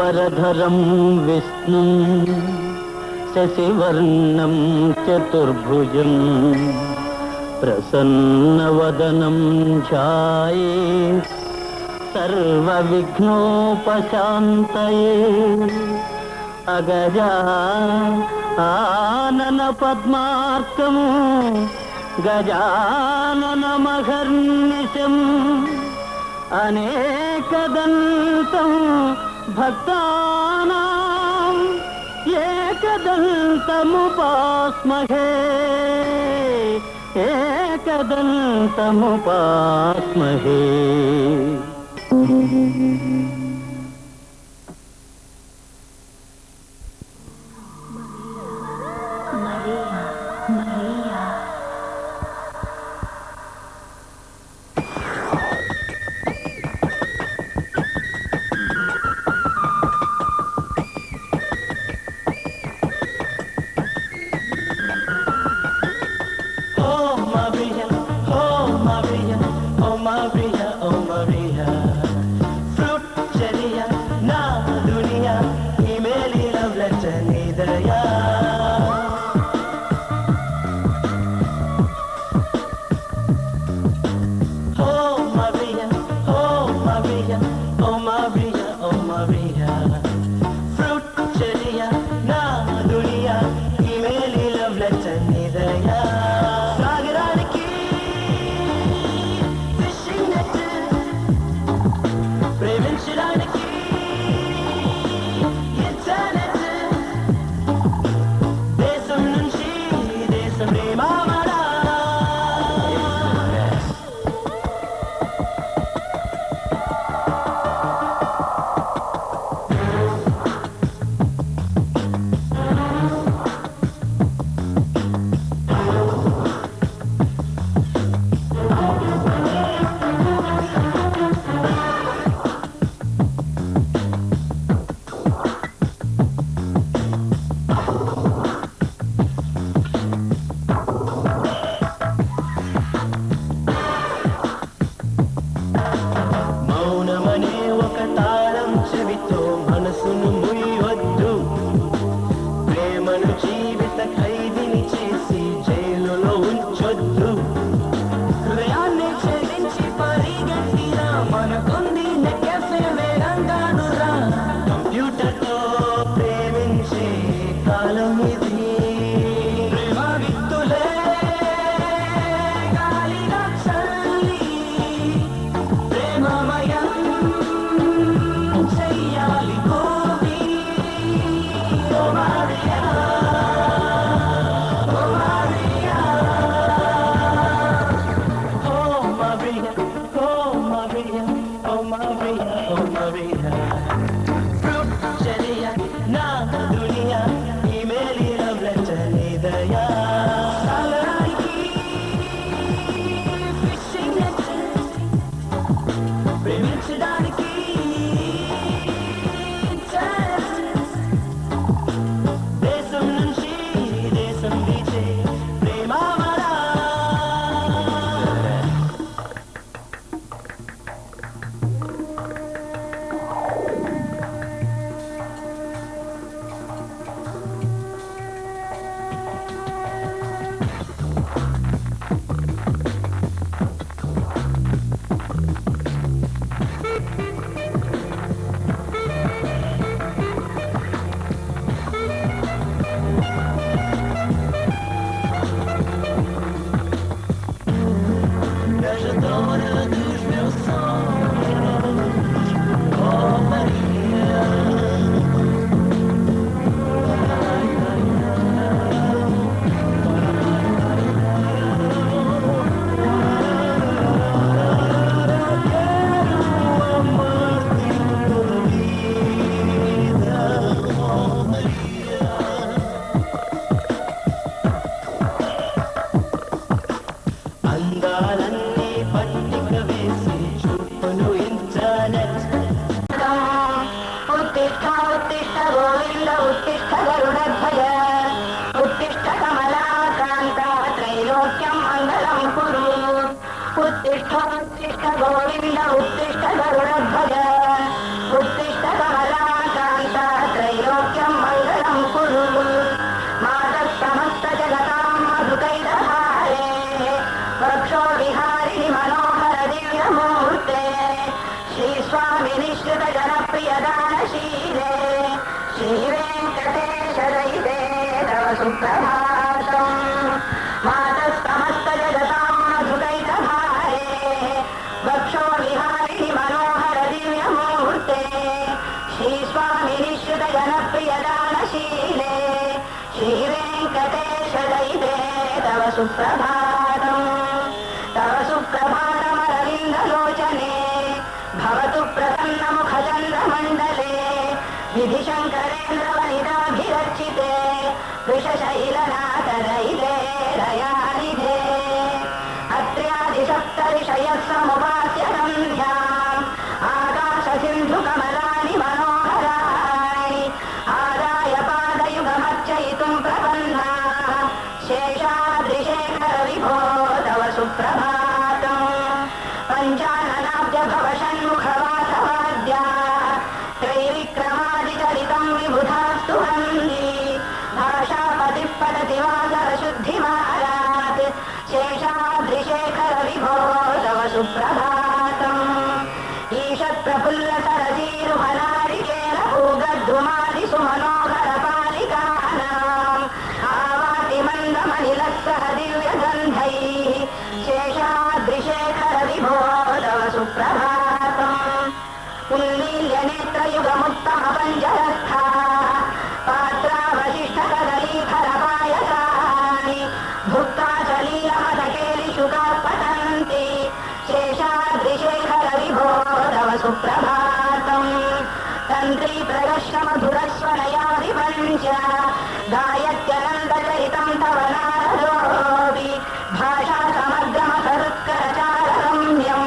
శుక్లాంబరధరం విష్ణుం శశివర్ణం చతుర్భుజం ప్రసన్నవదనం ధ్యాయేత్ సర్వవిఘ్నోపశాంతయే. అగజా ఆనన పద్మార్కము గజాననమహర్నిశం అనేకదంతం భక్తానాం ఏకదంతముపాస్మహే ఏకదంతముపాస్మహే. उत्तिष्ठ गोविन्द उत्तिष्ठ गरुडध्वज उत्तिष्ठ कमलाकान्त శ్రీవేంకటేశదైతే తవ సుప్రభాతం మాతస్తమస్త జగతాం మధుకైకభారే వక్షో విహారిణి మనోహర దివ్యమూర్తే శ్రీస్వామి నిశ్చిత జనప్రియదానశీలే శ్రీవేంకటేశదైతే తవ సుప్రభాతం తవ సుప్రభాతమరవిందలోచనే భవతు ప్రసన్నముఖచంద్రమండలే విధిశంకరేంద్రవనితాభిరచితే వృషశైలనాథదైతే దయానిధే అత్ర్యాదిసప్తరిషయः సముపాస్య సంధ్యాम् ఆకాశసింధుకమలాని మనోహరాణి ఆదాయ పాదయుగమర్చయితుం ప్రపన్నాः శేషాద్రిశేఖర విభో తవ సుప్రభాతం పంచాననాబ్జ భవ షణ్ముఖవాసవాద్యా త్రైవిక్రమాదిచరితం విబుధాస్తు వంది భాషాపతి పఠతి వాసర శుద్ధిమారాత్ శేషాద్రిశేఖర విభో తవ సుప్రభాతం ఈషత్ ప్రఫుల్ల సరసీరుహనారికేల భూగద్రుమాది సుమనోహర పాలికానాం ఆవాతి మందమనిలస్సహ దివ్యగంధైః శేషాద్రిశేఖర విభో తవ సుప్రభాతం ఉన్మీల్యనేత్రయుగముత్తమ పంజరస్థా పాత్రావశిష్టకదలీఫలపాయసాని భుక్తాచలీలమసకేలిషుకాः పఠन्ति శేషాద్రిశేఖర విభో తవ సుప్రభాతం తంత్రీ ప్రగశ్రమధురస్వనయాది పంచ గాయత్యనందచరితం తవ నారదోऽపి భాషా సమగ్రమసరుత్కరచారరమ్యం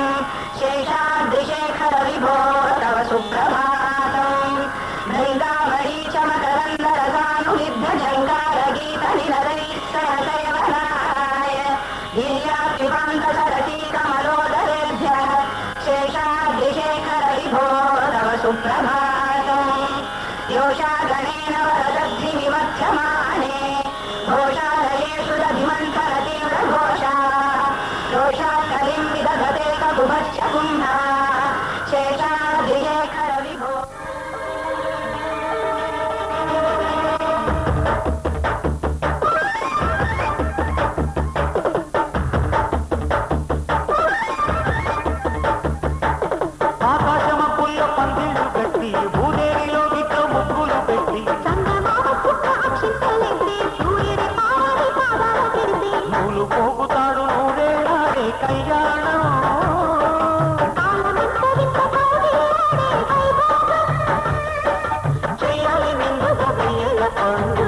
శేషాద్రిశేఖర విభో తవ సుప్రభాతం భృంగామరీచమకరందరసానులిబ్ధజంగారగీతనినదైస్సహసేవనాయ గిర్యాపిపాంతసరసీకమలోదరేభ్యः శేషాద్రిశేఖర విభో తవ సుప్రభాతం యోషాగణేన వరదగ్ధిమిమధ్యమానే ఘోషాలయేషు దధిమంతరతీవ్రఘోషాः రోషాకలిం విదధతే కకుభశ్చ కుంభాः శేషాద్రిశేఖర విభో ఆకాశమప్పుల్లో పందిళ్ళు కట్టి భూదేవిలో విట్ల ముగ్గులు పెట్టి నూలు పోగుతాడు నూరేళ్ళాడే కళ్యాణం చేయాలి నిండుగా వెయ్యేళ్ళ పండుగ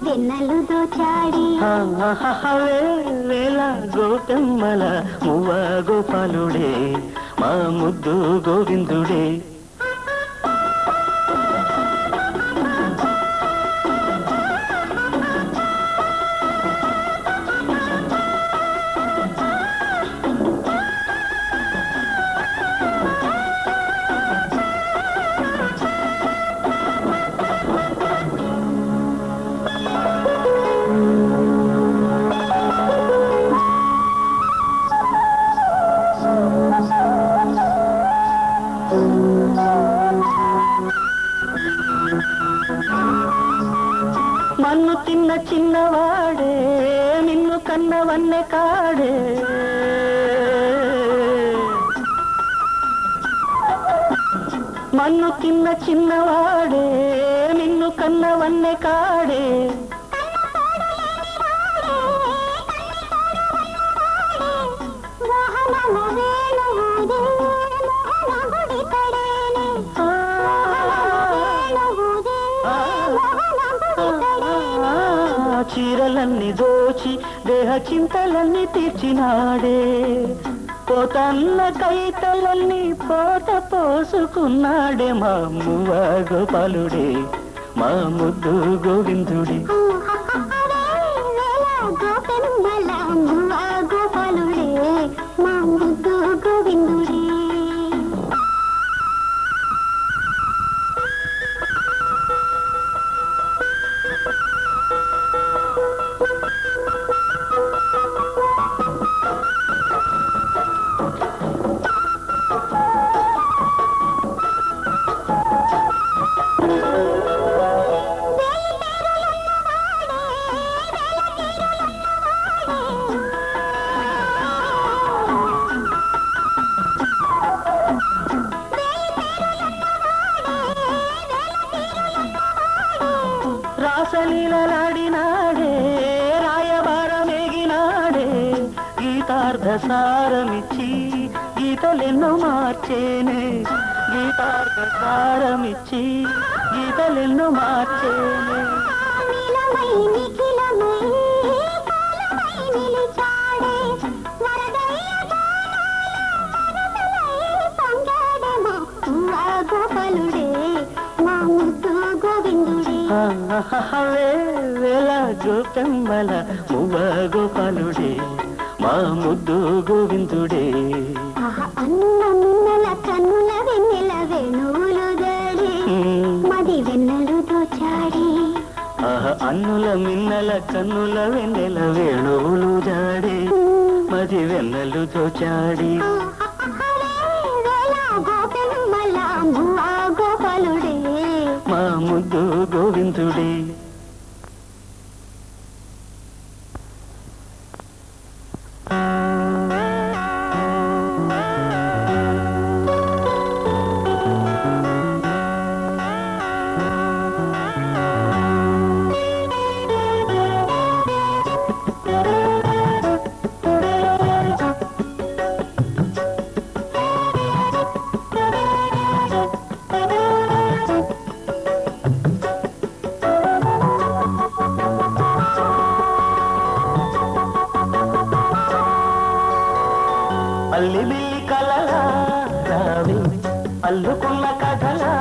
వెన్నెలు దోచాడి వేళ గోటమ్మల మువ్వ గోపాలుడే మా ముద్దు గోవిందుడే చిన్నవాడే నిన్ను కన్నవన్నె కాడే మన్ను తిన్న చిన్నవాడే నిన్ను కన్నవన్నె కాడే చీరలన్నీ దోచి దేహ చింతలన్నీ తీర్చినాడే పోతన్న కైతలన్నీ పోత పోసుకున్నాడే మా మువ్వ గోపాలుడే మా ముద్దు గోవిందుడే గోపాలుడే మా ముద్దు గోవిందుడే రాసలీలలాడినాడే రాయబారమేగినాడే గీతార్థసారమిచ్చి గీతలెన్నో మార్చేనే గీతార్థసారమిచ్చి గీతలెన్నో మార్చేనే గోపాలుడే మా ముద్దు గోవిందుడే వేల గోపెమ్మల మువ్వ గోపాలుడే మా ముద్దు గోవిందుడే అన్న మిన్నల కన్నుల వెన్నెల వేణువులు దాడి మది వెన్నెలు దోచాడి అన్నుల మిన్నల కన్నుల వెన్నెల వేణువులు జాడే మది వెన్నెలు దోచాడి గోపెమ్మల మువ్వ గోపాలుడే మా ముద్దు గోవిందుడే అల్లి బిల్లి కలలా రావి అల్లుకున్న కథలా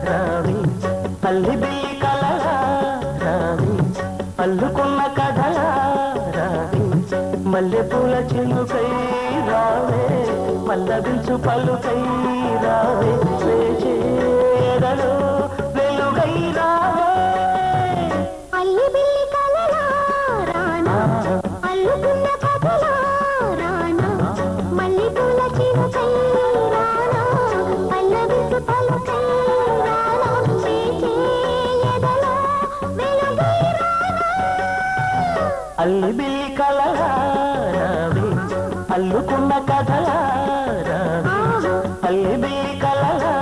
రావి అల్లి బిల్లి కలలా రావి అల్లుకున్న కథలా రావి మల్లెపూల చినుకై రావే పల్లవించు పలుకై రావే వేచేదలో వెలుగై రావే అల్లి బిల్లి కలలా రానా అల్లుకున్న కథలా రానా మల్లెపూల చినుకై రానా పల్లవించు పలుకై రానా వేచేదలో వెలుగై రావే అల్లి బిల్లి కలలా రావి అల్లుకున్న కథలా రావి అల్లి బిల్లి కలలా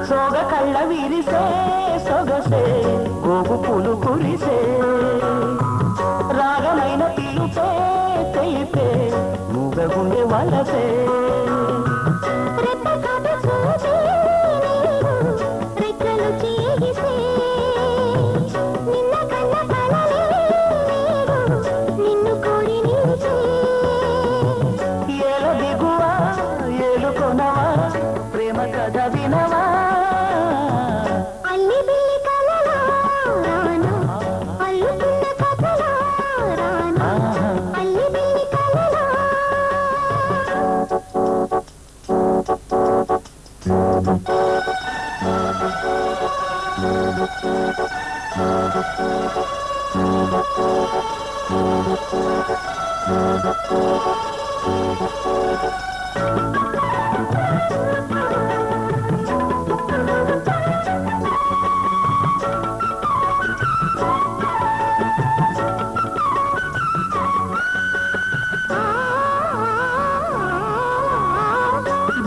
సోగ కళ్ళ విరిసే సొగసే గోగు పూలు కురిసే రాగమైన పిలుపే తెలిపే మూగగుండె వలసే రెప్పకథ చూపే రెక్కలు చీగిసే నిన్న కన్న కలలే నిన్ను కోరి నిలిచే ఏల దిగువా ఏలుకొనవా ప్రేమ కథ వినవా అల్లి బిల్లి కలలా రానా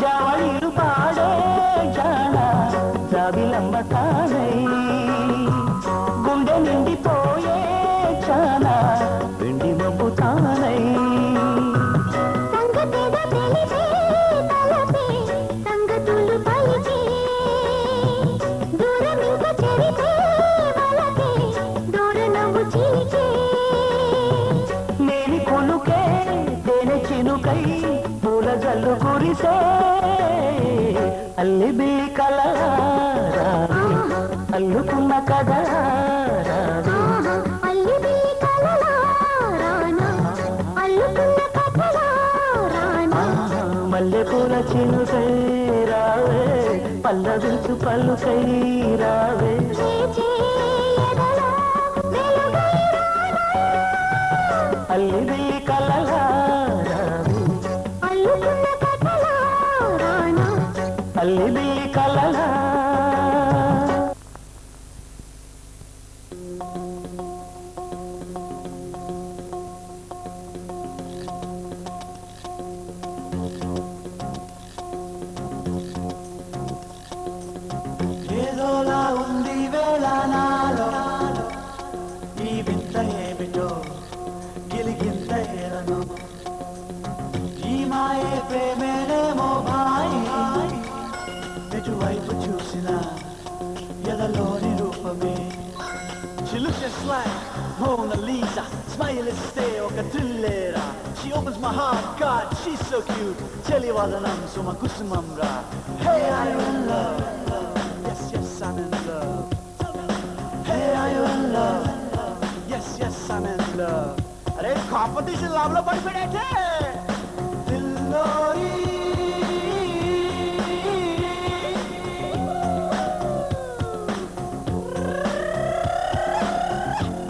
జావళీలు పాడే జాణ జాబిలమ్మ తానై గుండె నిండిపోయే చాన వెండి మబ్బు తానై సంగతిగా తెలిసే తలపే సంగతులు పలికే దూరం ఇంకా చెరిపే వలకే దూర నవ్వు చిలికే నేని కొలుకే తేనె చినుకై పూల జల్లు కురిసే అల్లి బిల్లి కలరావి అల్లుకున్న కదా అల్లి బిల్లి కలలా రానా అల్లుకున్న కథలా రానా మల్లె పూల చినుకై రావే పల్లవించు పలుకై రావే చేచే ఎదలో వెలుగై అల్లి బిల్లి కలరావి అల్లుకున్న కథలా రానా అల్లి బిల్లి కలలా ఏదోలా ఉంది వేళ నాలో ఈ వింత ఏమిటో గిలిగింత ఏలను ఈ మాయే ప్రేమేనేమో భాయి ఎటువైపు చూసినా ఎదలోని రూపమే She looks just like Mona Lisa, smile stay ఒక thrillera. She opens my heart, God, she's so cute. చెలివదనం Suma కుసుమం రా. Hey, are you in love? Yes, yes, I'm in love. Hey, are you in love? Yes, yes, I'm in love. అరే competition love లో పడిపోయాడే దిల్లోరి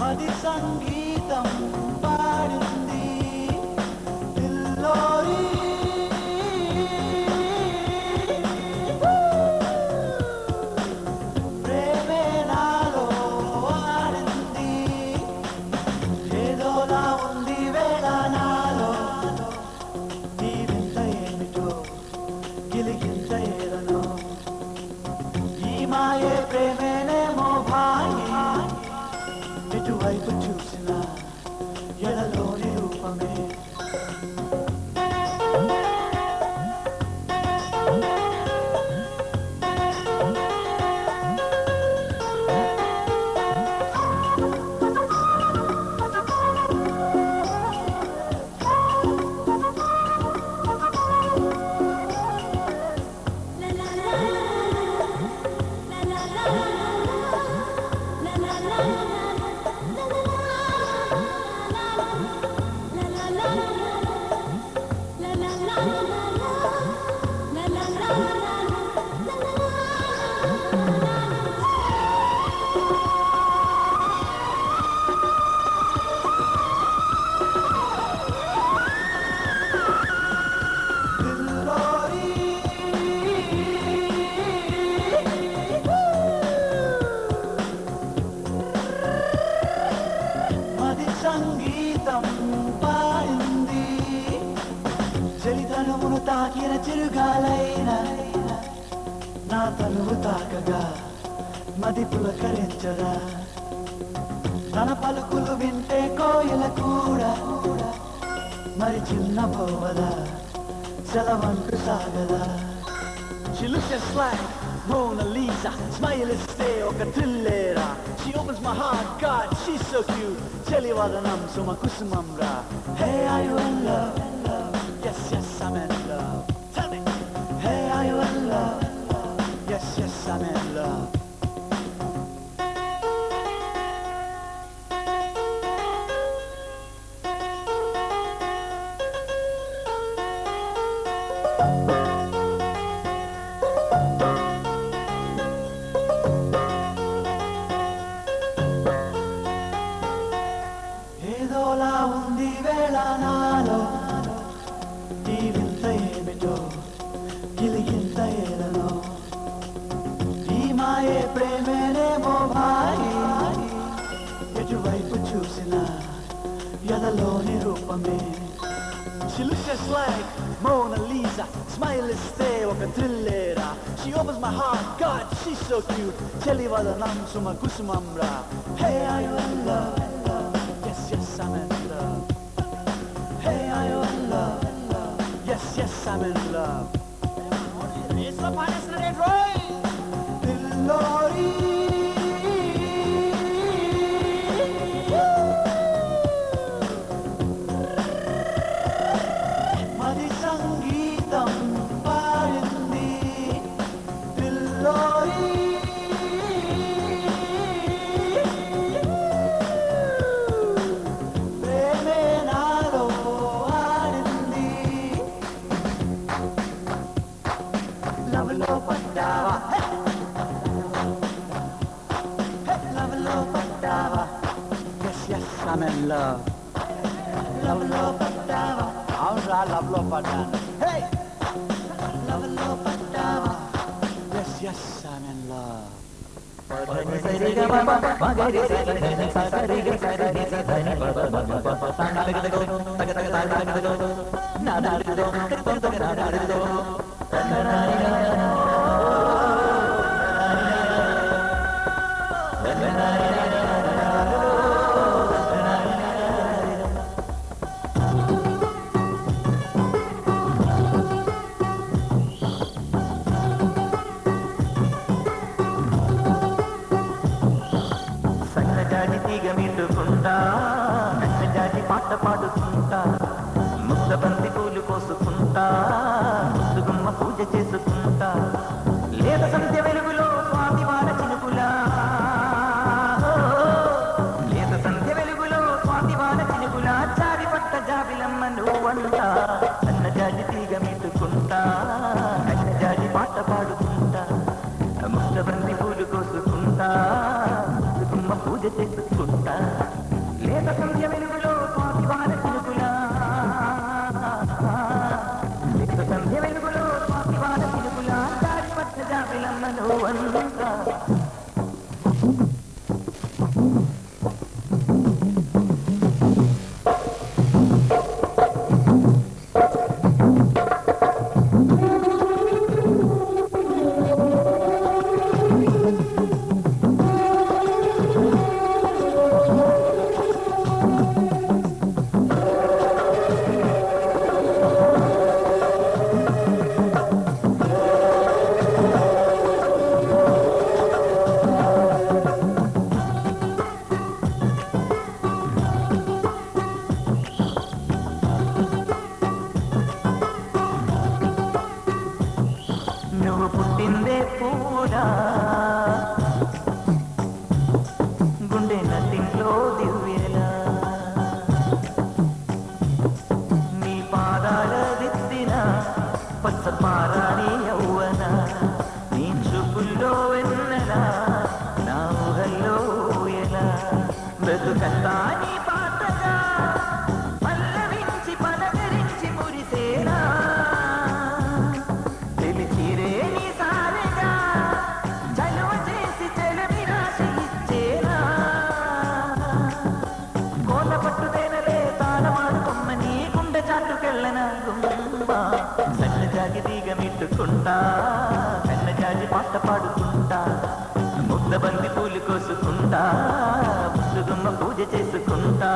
మది సంగీతం పాడింది దిల్లోరి ప్రేమే నాలో ఆడింది ఏదోలా ఉంది వేళ నాలో ఈ వింత ఏమిటో గిలిగింత ఏదనో ఈ మాయే ప్రేమేనేమో భాయి ఎటువైపు చూసినా ఎడలోని రూపమే మది సంగీతం పాడింది చలితనమును తాకిన చిరుగాలైన నా తనువు తాకగా మది పులకరించరా తన పలుకులు వింటే కోయిల కూడా మరి చిన్న పోవదా సెలవంటు సాగదా She looks just like Mona Lisa, smile stay ఒక thrillera. She opens my heart, God, she's so cute. చెలివదనం Suma కుసుమం రా. Hey, are you in love? Yes, yes, I'm in love. Tell me. Hey, are you in love? Yes, yes, I'm in love. గిలిగింత ఏలను ఈ మాయే ప్రేమేనేమో భారీ ఎటువైపు చూసినా ఎదలోని రూపమే. She looks just like Mona Lisa, smile is there, ఒక thrillera. She opens my heart, God, she's so cute. చెలివదనం Suma కుసుమంరా. Hey, are you in love? Yes, yes, I'm in love. Hey, are you in love? Yes, yes, I'm in love. Dillori. మది సంగీతం పాడింది దిల్లోరి. ప్రేమే నాలో ఆడింది. లవ్లో పడ్డావా, లవ్లో పడ్డావా. Yes, yes, I'm in love. లవ్లో పడ్డావా. అవునరా, లవ్లో పడ్డాను. Hey! లవ్లో పడ్డావా. Yes, yes, I'm in love. సన్నజాజి తీగ మీటుకుంటా, నన్నజాజి పాట పాడుకుంటా, ముద్ద బంతి పూలు కోసుకుంటా, ముద్దుగుమ్మ పూజ చేసుకుంటా, లేత సంధ్య వెలుగులో స్వామి వార చినుకులా, లేత సంధ్య వెలుగులో స్వామి వార చినుకులా, చారి పట్ట జాబిలమ్మ నువ్వంటా. సన్నజాజి తీగ మీటుకుంటా, నన్నజాజి పాట పాడుకుంటా, ముద్ద బంతి పూలు కోసుకుంటా, ముద్దుగుమ్మ పూజ చేసుకుంటా, లేత సంధ్య వెలుగులో స్వామి వార చినుకులా, లేత సంధ్య వెలుగులో స్వామి వార చినుకులా, చారి పట్ట జాబిలమ్మ నువ్వంటా. నువ్వు పుట్టిందే పూరా, గుండె నటింట్లో దివ్యలా, నీ పాదాల దిద్దిన పచ్చపారాని యౌవన, నీ చూపుల్లో వెన్నెలా, నా ఊహల్లో ఊయలా, బ్రతుకంతా నీ పాటగా పల్లవించి పలకరించి మురిసేనా, తెలిచిరే నీ సారెగా చలువ చేసి చెలవి రాసి ఇచ్చేనా, కోల పట్టుదేనలే తాళమాడుకొమ్మ నీ గుండె చాటుకెళ్ళన గుమ్మ. సన్నజాజి తీగ మిట్టుకుంటా, సన్నజాజి పాట పాడుకుంటా, ముద్ద బంతి పూలు కోసుకుంటా, ముద్దుగుమ్మ పూజ చేసుకుంటా.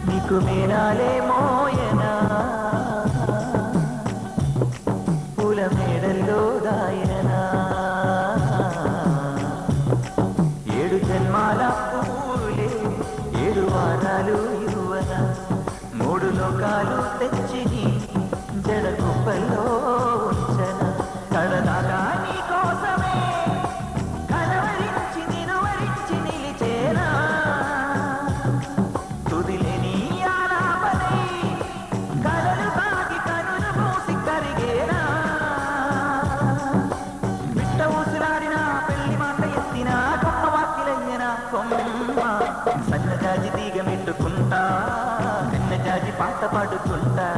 నీకు మేనాలే మోయనా, పూల మేడల్లో దాయనా, బొమ్మ సన్నజాజి తీగ మెట్టుకుంటా కన్నజాజి పాట పాడుకుంటా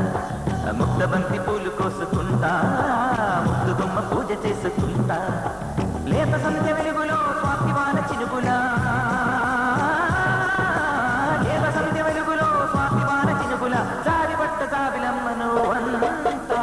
ముక్త బంతి పూలు కోసుకుంటా ముద్దు గుమ్మ పూజ చేసుకుంటా లేత సంధ్య వెలుగులో స్వాతి వాన చినుకులా లేత సంధ్య వెలుగులో స్వాతి వాన చినుకులా జారి పట్ట జాబిలమ్మను అంతా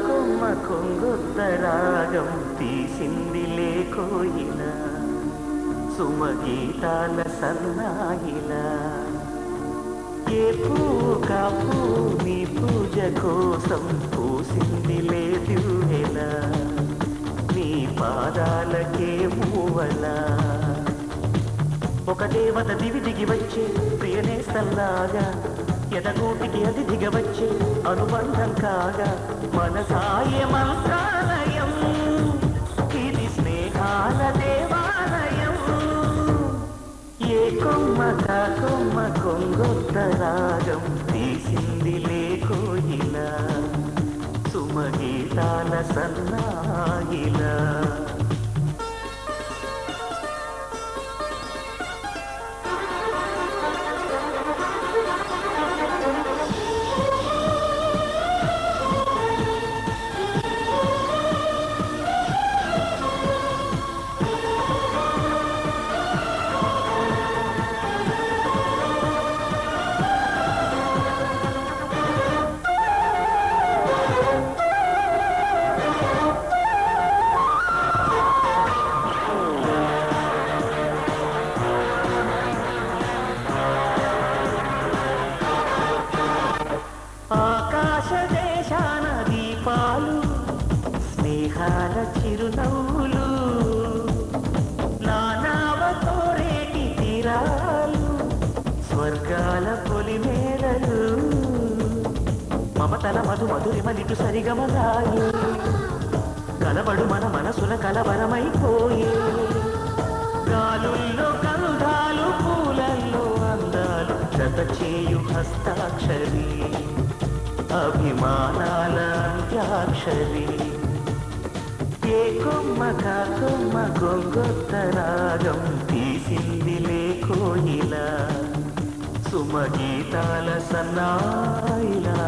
కొమ్మ కొంగొత్త రాగం తీసింది లేకోయిన సుమగీతాల సన్నాయిల ఏ పువ్వు కాపు నీ పూజ కోసం పూసింది లేదువెల నీ పాదాలకే మూవల ఒక దేవత దివి దిగి వచ్చే ప్రియనేస్తల్లాగా ఎదగూటికి అది దిగవచ్చే అనుబంధం కాగా మన సాయ మంత్రాలయం ఇది స్నేహాల దేవాలయం ఏ కొమ్మ కొమ్మ కొంగొత్త రాగం తీసింది లేకోయిల సుమగీతాల సన్నాయిల ఆకాశదేశాన దీపాలు స్నేహాల చిరునవ్వులు నానావతో రేటి తీరాలు స్వర్గాల పొలిమేరలు మమతల మధు మధురిమలిటు సరిగమలాయే కలబడు మన మనసుల కలవరమైపోయే గాలుల్లో గంధాలు పూలల్లో అందాలు జత చేయు హస్తాక్షరి అభిమానాల అంత్యాక్షరి ఏ కొమ్మ కొమ్మ కొంగొత్త రాగం తీసింది లేకోయిల సుమగీతాల సన్నాయిలా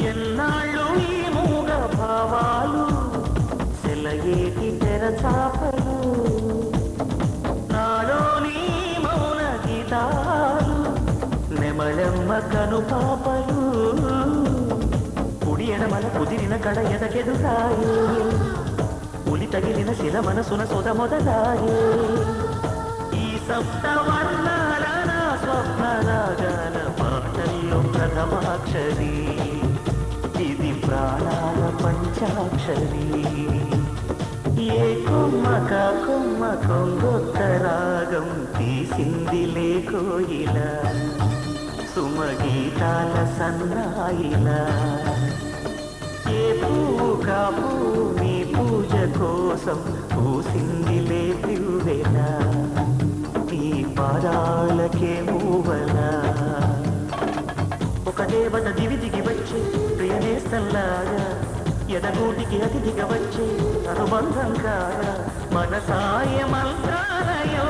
ఎన్నాళ్ళు ఈ మూగ భావాలు సెలయేటి తెరచాపలు నాలోని మౌన గీతాలు నెమళమ్మ కనుపాపలు కుడి ఎడమల కుదిరిన కడ ఎదకెదురాయి ఉలి తగిలిన శిల మనసున సొద మొదలాయే ఈ సప్త వర్ణాల నా స్వప్న రాగాల పాటల్లో ప్రథమాక్షరి ఇది ప్రాణాల పంచాక్షరి ఏ కొమ్మ కొమ్మ కొంగొత్త రాగం తీసింది లేకోయిల సుమగీతాల సన్నాయిల ఏ పువ్వు కాపు నీ పూజ కోసం పూసింది లేదువెల నీ పాదాలకే మూవల ఒక దేవత దివి దిగి వచ్చే ప్రియనేస్తల్లాగా ఎదగూటికి అతిథిగా వచ్చే అనుబంధం కాగా మన సాయ మంత్రాలయం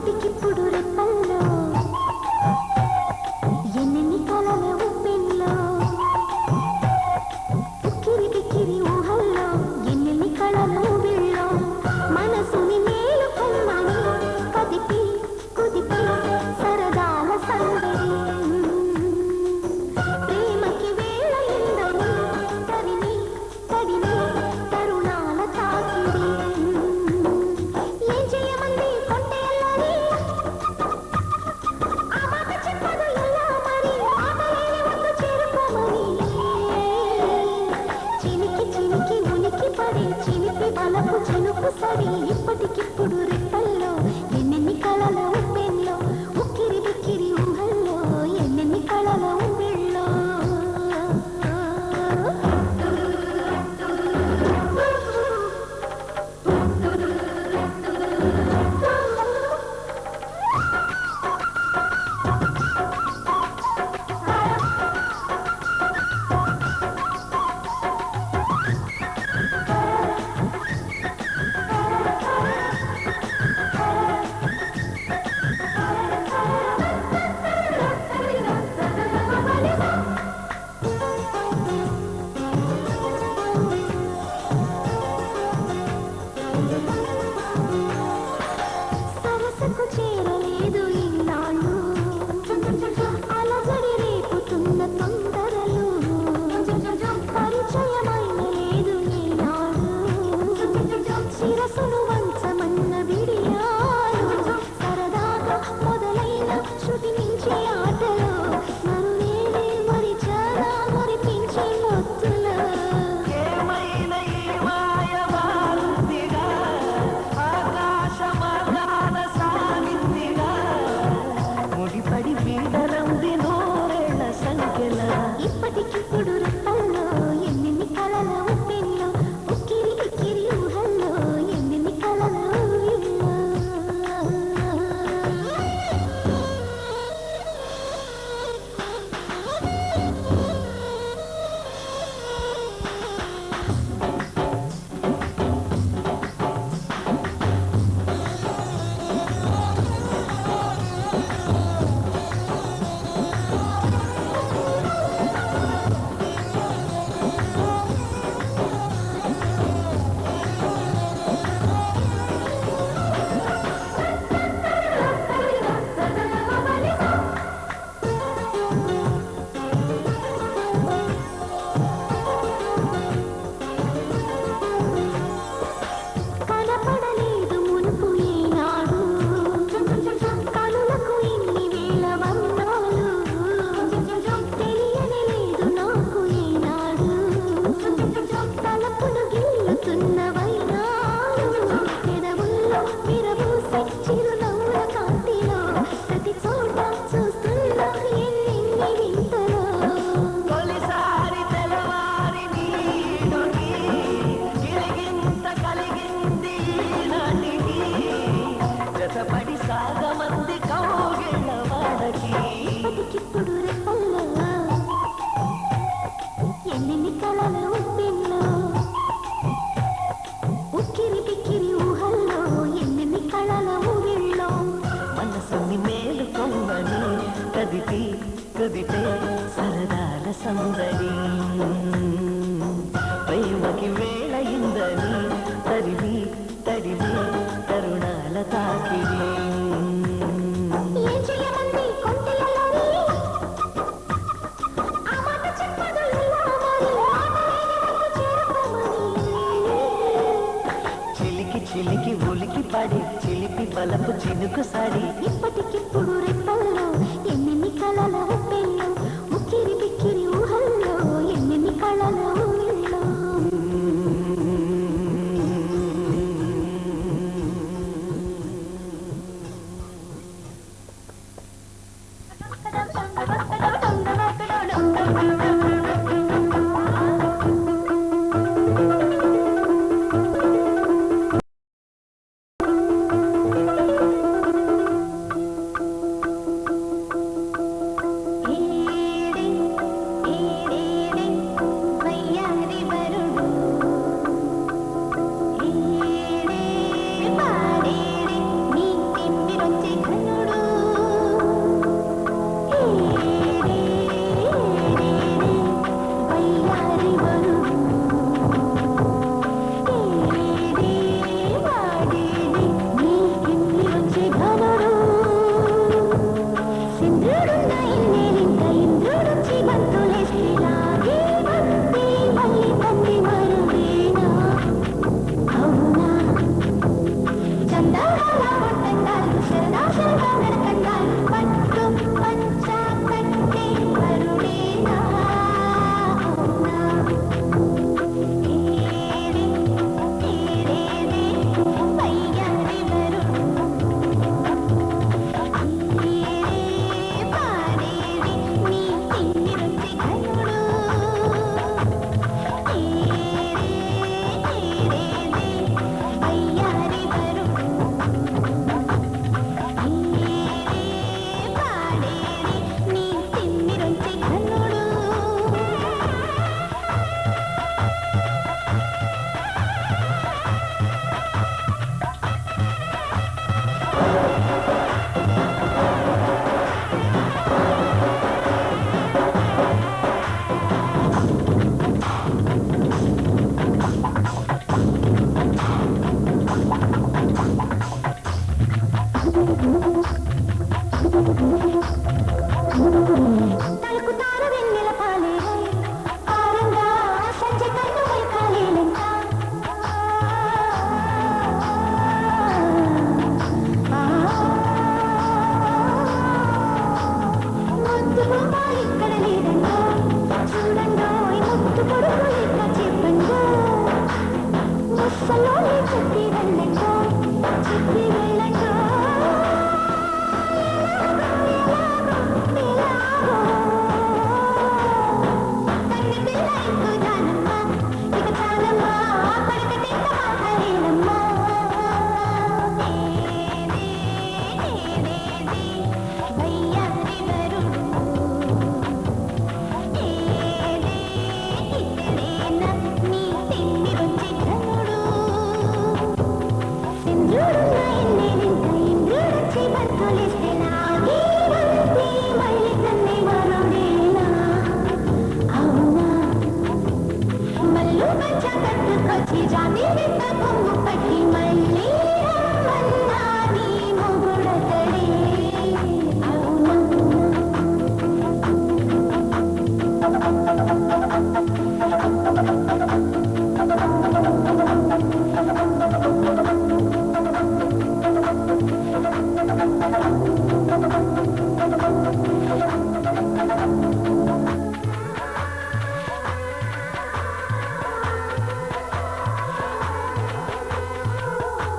ఇప్పటికిప్పుడు రెప్పల్లో ఎన్నెన్ని కలల ఉప్పెన్లో ఉక్కిరి బిక్కిరి ఊహల్లో ఎన్నెన్ని కళల ఊబిళ్ళో మనసుని మేలు కొమ్మని కదిపి కుదిపి సరదాల సందడి ప్రేమకి వేళ ఎందని తరిమి తడిమి తరుణాల తాకిడి ఏం చేయమంది కొంటే ఎల్లాలి ఆ మాట చెప్పదు ఎలా మరి ఆటలేని వద్దు చేరుకోమని చినికి చినికి ఉనికి పడి చిలిపి బలపు చినుకు సడి ఇప్పటికిప్పుడు రెప్పల్లో ఎన్నెన్ని కళల ఉప్పెన్లో ఉక్కిరి బిక్కిరి ఊహల్లో ఎన్నెన్ని కళల ఊబిళ్ళో సరసకు చేరలేదు ఈనాళ్ళు అలజడి రేపుతున్న తొందరలు పరిచయమైన లేదు ఈనాడు శిరసును వంచమన్న విడియాలు సరదాగా మొదలైన శృతి మించి ఆటలో మరువేలే మరిచారా మరిపించే మొత్తులో ఏమైనా ఈ మాయవాంతిగా ఆకాశ మార్గాన సాగిందిగా ముడిపడి పీడరంది నూరేళ్ల సంఖ్యల ఇప్పటికిప్పుడు రెప్పల్లో ఎన్నెన్ని కళల ఉప్పెన్లో ఉక్కిరి బిక్కిరి ఊహల్లో ఎన్నెన్ని కళల ఊబిళ్ళో కనపడలేదు మునుపు ఈనాడు కనులకు ఇన్ని వేల వర్ణాలు తెలియని లేదు నాకు ఈనాడు తలపులు గిల్లుతున్న వైనాలు పెదవుల్లో విరబూసే చిరునవ్వుల కాంతిలో ప్రతి చోట చూస్తున్నా ఎన్నెన్ని వింతలో తొలిసారి తెలవారి నీడుకి గిలిగింత కలిగింది నాటికి జతపడి సాగమంది కౌగిళ్ళ వాడకి ఇప్పటికిప్పుడు రెప్పల్లో ఎన్నెన్ని కళల ఉప్పెన్లో ఉక్కిరి బిక్కిరి ఊహల్లో ఎన్నెన్ని కళల ఊబిళ్ళో మనసుని మేలు కొమ్మని కదిపి కుదిపే సరదాల సందడి ప్రేమకి వేళ ఇందని తరిమి తడిమి తరుణాల తాకిడి ఏం చేయమంది కొంటే ఎల్లాలి ఆ మాట చెప్పదు ఎలా మరి ఆటలేని వద్దు చేరుకోమని చిలికి చిలికి ఉలికి పడి చిలిపి బలపు చినుకు సడి ఇప్పటికిప్పుడు రెప్పల్లో ఎన్నెన్ని కళల ఉప్పెన్లో ఉక్కిరి బిక్కిరి ఊహల్లో ఎన్నెన్ని కళల ఊబిళ్ళో పాడేడే నీ తిమ్మిరొచ్చి తలుకుతారు వెన్నెల పాలే ఆరంగా సంజ కన్ను వైకాలేనంట ముద్దు బొమ్మాలు ఇక్కడ లేదండో చూడండో ఈ ముద్దు కొడుకు ఇక్కడ చెప్పండో ముసలోని చెప్పి వెళ్ళండో చెప్పి వెళ్ళండో జాతి కొమ్ము పట్టి మళ్ళీ రమ్మన్నా నీ మొగుడతడే అవునా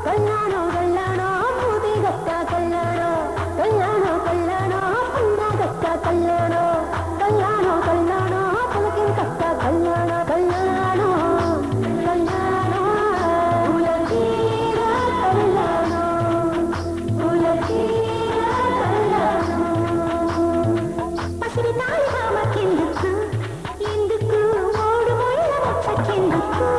కళ్యాణో కళ్యాణో పూది గట్ట కళ్యాణో కళ్యాణో కళ్యాణో పుండా గట్ట కళ్యాణో కళ్యాణో కళ్యాణో పులకిం కట్ట కళ్యాణో కళ్యాణో కళ్యాణో పులకీర కళ్యాణో పులకీర కళ్యాణో పసిరి నాయి మామకెందుకు ఎందుకు మూడు ముళ్ళ ముచ్చకెందుకు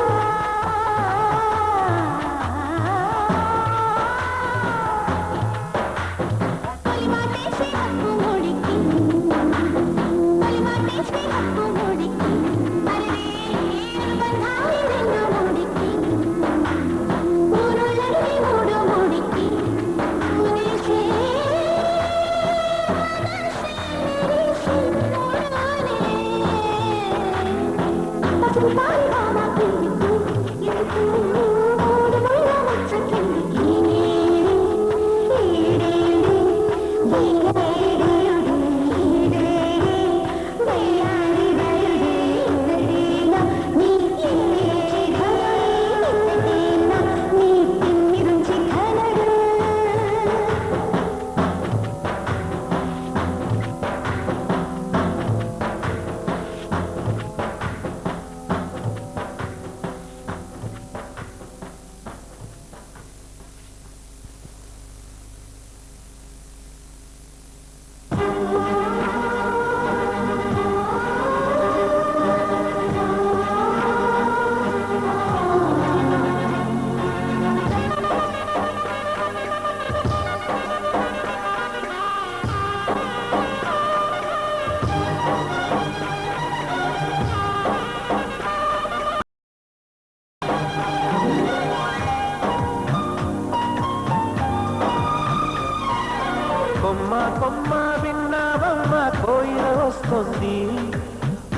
కొమ్మ కొమ్మ విన్నావమ్మ కోయిల వస్తుంది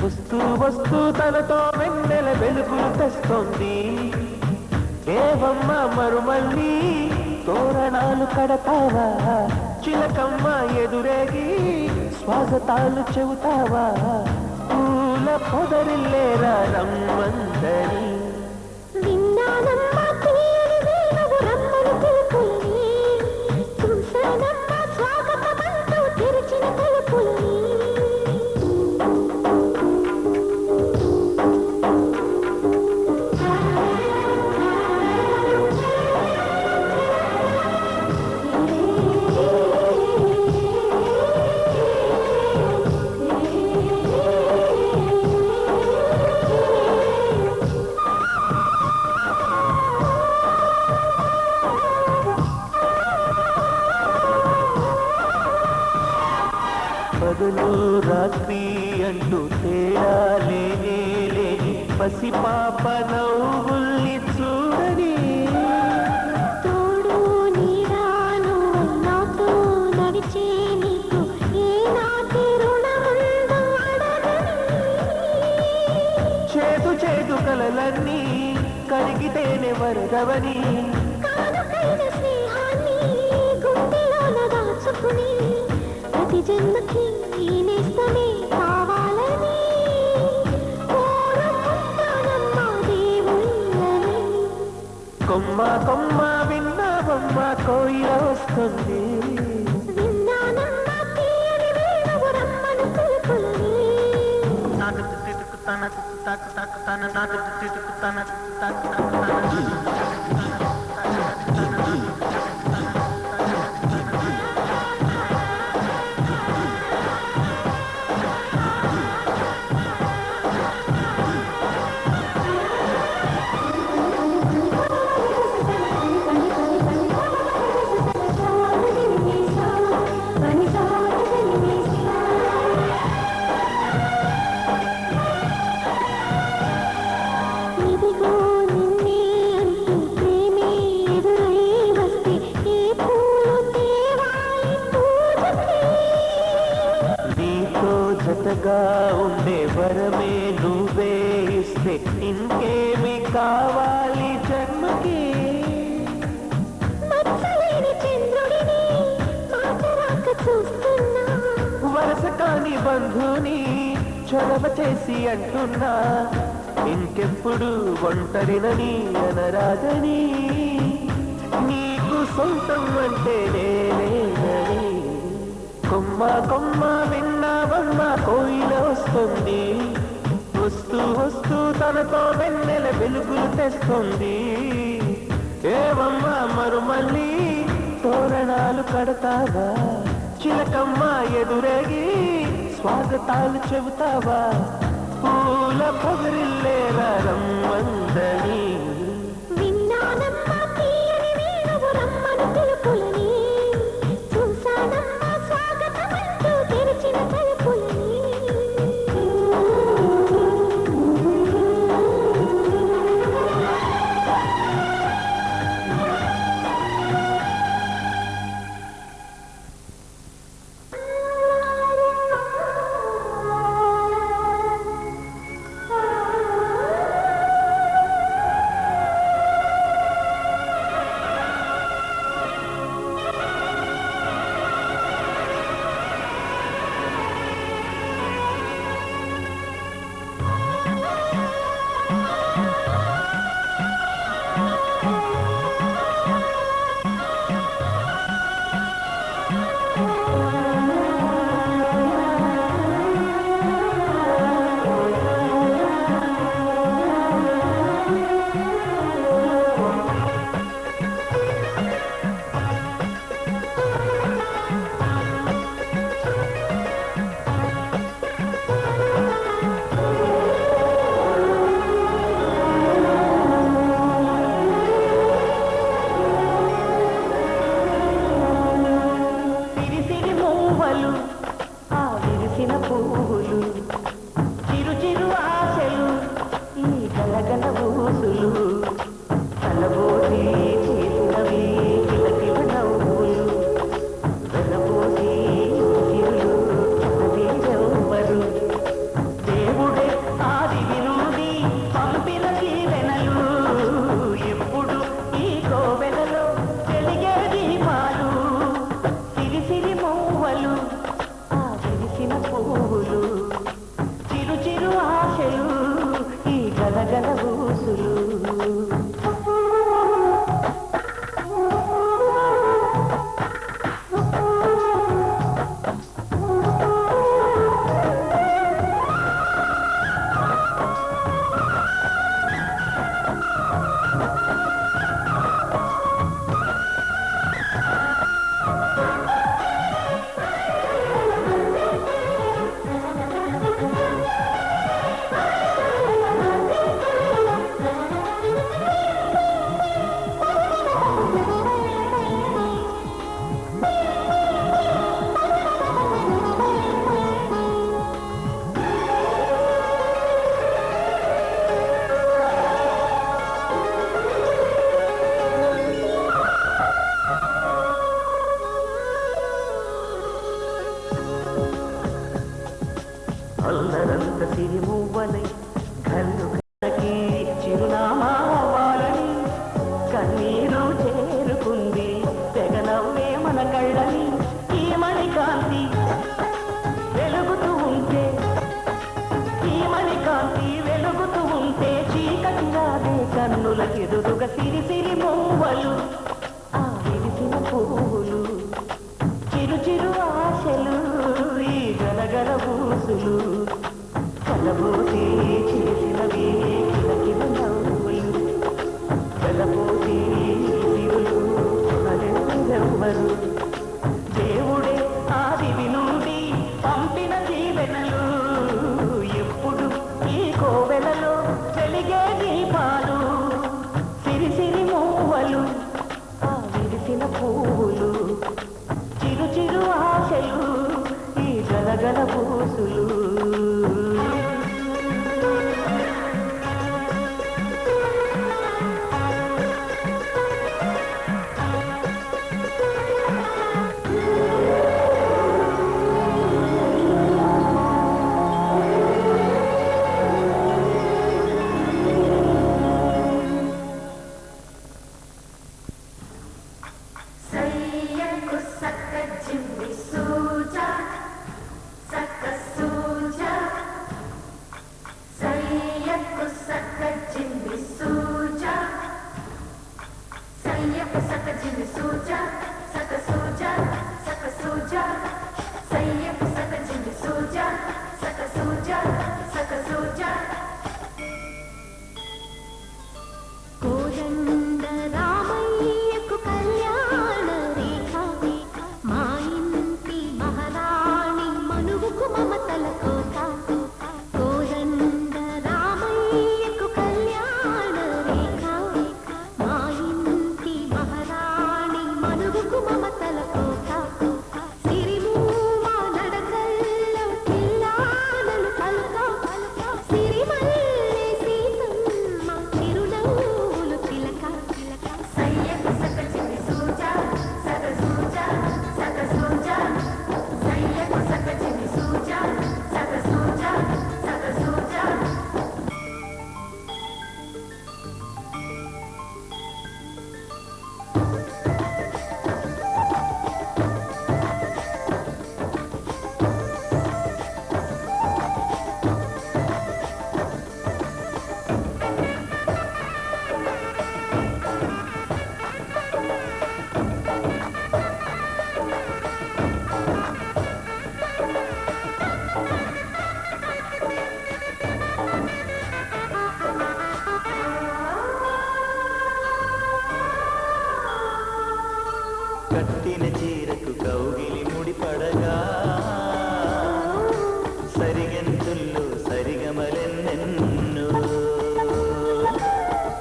వస్తూ వస్తూ తనతో వెన్నెల వెలుగులు తెస్తుంది ఏవమ్మ మరుమల్లి తోరణాలు కడతావా చిలకమ్మ ఎదురేగి స్వాగతాలు చెబుతావా పూల పొదరిల్లేరా రమ్మందని విన్నానమ్మ తీయని వేణువు రమ్మని తెలుపులని చూశానమ్మ స్వాగతమంటూ తెరిచిన తలుపులని పగలు రాత్రి అంటూ తేడా లేనే లేని పసిపాప నవ్వుల్ని చూడని తోడు నీడాను నా నేనే వరదవని కానుకైన స్నేహాన్ని గుండెలోన దాచుకుని ప్రతి జన్మకి నేస్తమే కావాలని కోరుకుంటానమ్మా దేవుళ్ళని. కొమ్మ కొమ్మ విన్నావమ్మ కోయిల వస్తుంది విన్నానమ్మా తీయని వేణువు రమ్మను పిలుపులని. నాకు తిట్టుకుతాన తాకు తాకుతాన నాకు తిట్టుకుతాన తాకు తాకుతాన. ఇదిగో నిన్నే అంటూ ప్రేమే ఎదురై వస్తే ఏ పూలు తేవాలి పూజకి. నీతో జతగా ఉండే వరమే నువ్వే ఇస్తే ఇంకేమి కావాలి జన్మకి. మచ్చలేని చంద్రుడిని మాటరాక చూస్తున్నా. వరస కాని బంధుని చొరవ చేసి అంటున్నా ఇంకెప్పుడు ఒంటరినని అనరాదని. నీకు సొంతం అంటే నేనేనని. కొమ్మ కొమ్మ విన్నావమ్మ కోయిల వస్తుంది వస్తూ వస్తూ తనతో వెన్నెల వెలుగులు తెస్తుంది. ఏవమ్మ మరుమల్లి తోరణాలు కడతావా చిలకమ్మ ఎదురేగి స్వాగతాలు చెబుతావా పూల పొగరిల్లేరా రమ్మందని. విన్నానమ్మా తీయని వేణువు రమ్మను పిలుపులని. చూశానమ్మా స్వాగతమంటూ తెరిచిన తలుపులని. సిరిసిరి మూవలు ఆ విరిసిన పువ్వులు చిరు చిరు ఆశలు ఈ గలగల ఊసులు కలబోసి చేసినవి కిలకిల నవ్వులు వెలబోసి చిరులు చదివెవ్వరు దేవుడే ఆది వినూది పంపిన దీవెనలు ఎప్పుడు ఈ కోవెలలో వెలిగే దీపాలు. సిరిసిరి మూవలు ఆ విరిసిన పువ్వులు చిరు చిరు ఆశలు ఈ గలగల ఊసులు. అల్లరంత సిరి మువ్వలై కళ్ళు కళ్ళకి చిరునామా అవ్వాలని ఎదురుగా సిరి సిరి మూవలు ఆ విరిసిన పువ్వులు చిరు చిరు ఆశలు ఈ గలగల ఊసులు కలబోసి చేసినవి కిలకిల నవ్వులు కలబోసి శివులు అరెవరు దేవుడే ఆదివి నుండి పంపిన దీవెనలు ఎప్పుడు ఈ కోవెలలో వెలిగే దీపాలు సిరి సిరి మూవలు ఆ విరిసిన పువ్వులు చిరు చిరు ఆశలు ఈ గలగల పూసులు కోదండ రామయ్యకు కళ్యాణ రేఖ మా ఇంటి మహారాణి మనువుకు మమతల కోట కోదండ రామయ్యకు కళ్యాణ రేఖ మా ఇంటి మహారాణి మనువుకు మమతల కోట సిరిమూవ నడకల్లో పిల్లానలు పలుక సిరిమల్లె సీతమ్మ చిరునవ్వులు చిలక సయ్యకు సక చిన్ని సూజా సక సూజా సక సూజా సయ్యకు సక చిన్ని సూజా సక సూజా సక సూజా కట్టిన చీరకు కౌగిలి ముడిపడగా సరిగెంతుల్లో సరిగమలెన్నెన్నో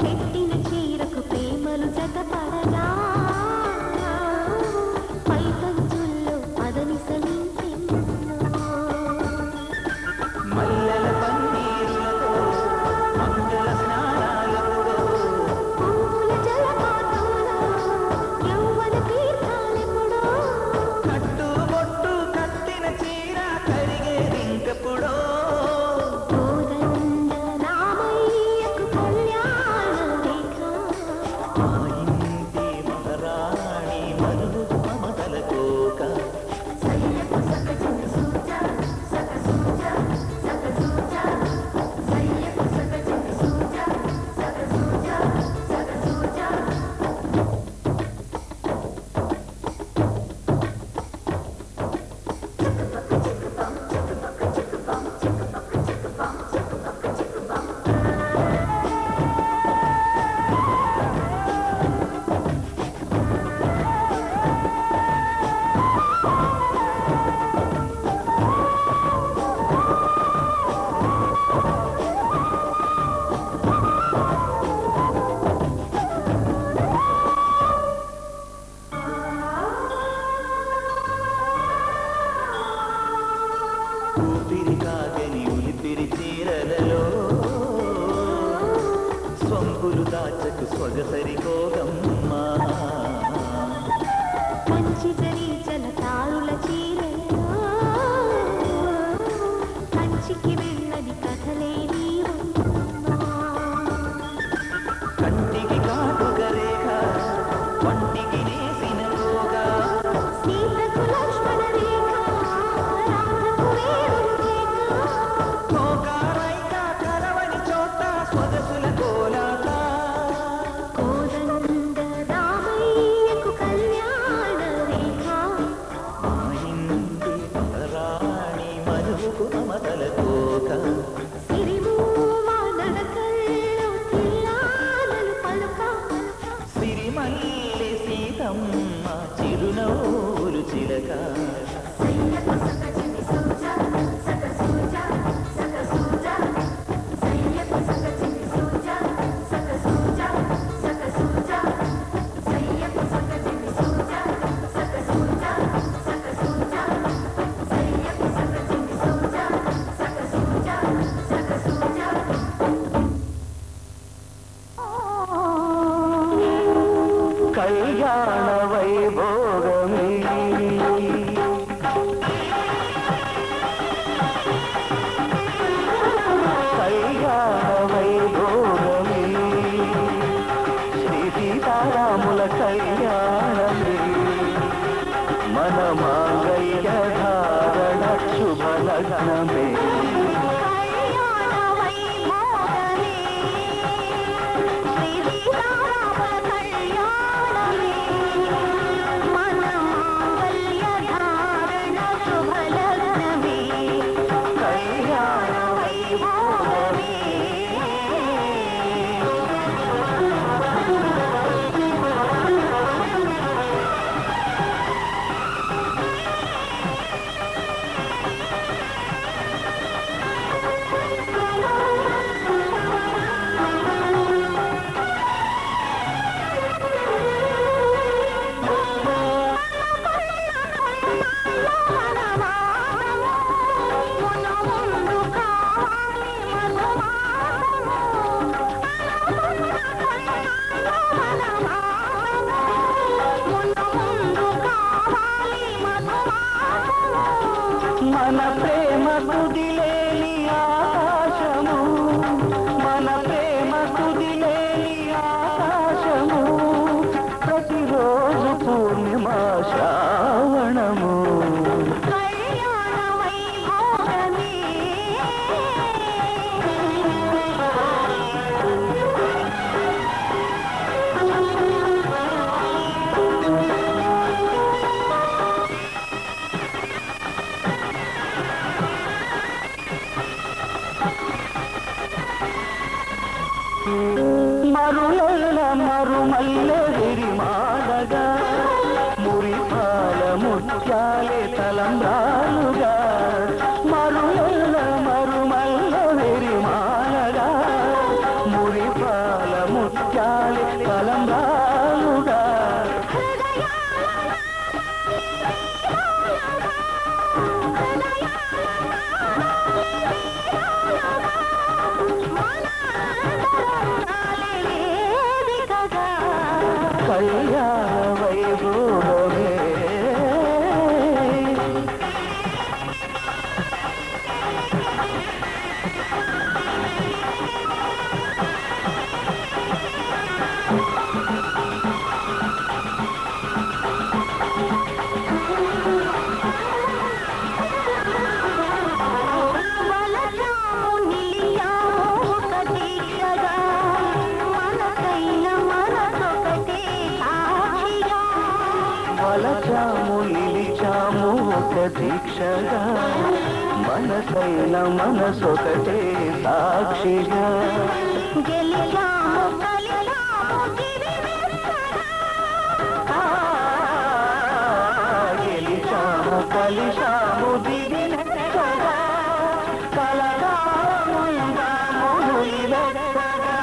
పెట్టిన చీరకు ప్రేమలు జతపడగా పై కంచుల్లో పదనిసలించెన్నో మల్లెల పన్నీరులతో మంగళ స్నానాలతో పూల జలపాతంలో యౌవన తీర్థాలెప్పుడో కట్టు బొట్టు కట్టిన చీర కరిగేదింకప్పుడో కోదండ రామయ్యకు కళ్యాణ రేఖ ఆ ఇంటి మహారాణి మనువు మమతల కోక సయ్యకు సక చిన్ని సూజా సక సూజా సక సూజా సయ్యకు సక చిన్ని సూజా సక సూజా సక సూజా ఊపిరి కాగని ఉలిపిరి చీరలలో స్వంపులు దాచకు సొగసరి కోగమ్మా కంచి జరీచల తారుల చీరలో కంచికి వెళ్ళని కథలే నీవమ్మా కంటికి కాటుక రేఖ వంటికి నేసిన రోగా సీతకు లక్ష్మణ రేఖ రాధకు వేరు రేఖ కోకారైక కరవని చోట స్వగసుల కోలాట కళ్యాణ వైభోగమే కళ్యాణ వైభోగమే శ్రీ సీతారాముల కళ్యాణమే మన మాంగళ్య ధారణ శుభ లగ్నమే మన ప్రేమ తుదిలేని ఆకాశము మన ప్రేమ తుదిలేని ఆకాశము ప్రతిరోజు పూర్ణిమ శ్రావణము మరుల మరుమల్లె విరిమాలగా మురిపాల ముత్యాలే తలంబ్రాలుగా మరుల మరుమల్లె విరిమాలగా మురిపాల ముత్యాలే తలంబ్రాలుగా కళ్యాణ వైభోగమే వలచాము నిలిచాము ఒక దీక్షగా మనసైన మనసొకటే సాక్షిగా గెలిచాము కలిశాము దిగినెక్కగా కలగాము మునివెక్కగా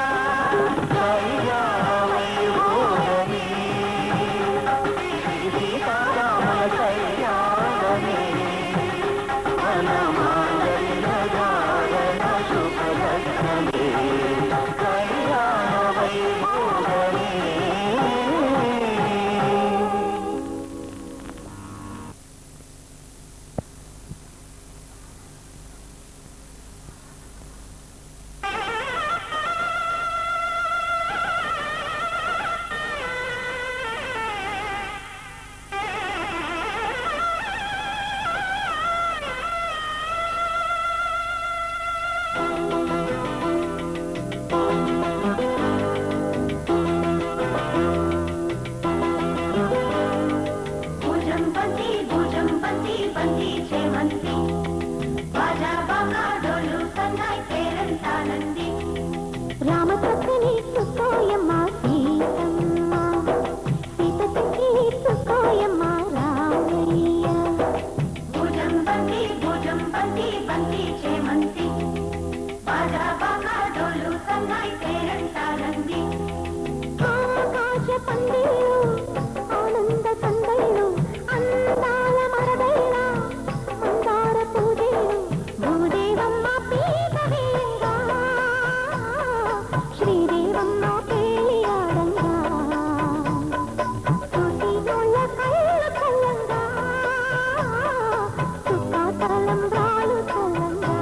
కళ్యాణ వైభోగమే సీతారాముల కళ్యాణమే మన మాంగళ్య ధారణ శుభ లగ్నమే కళ్యాణ వైభోగమే తలంబ్రాలు తలంబ్రా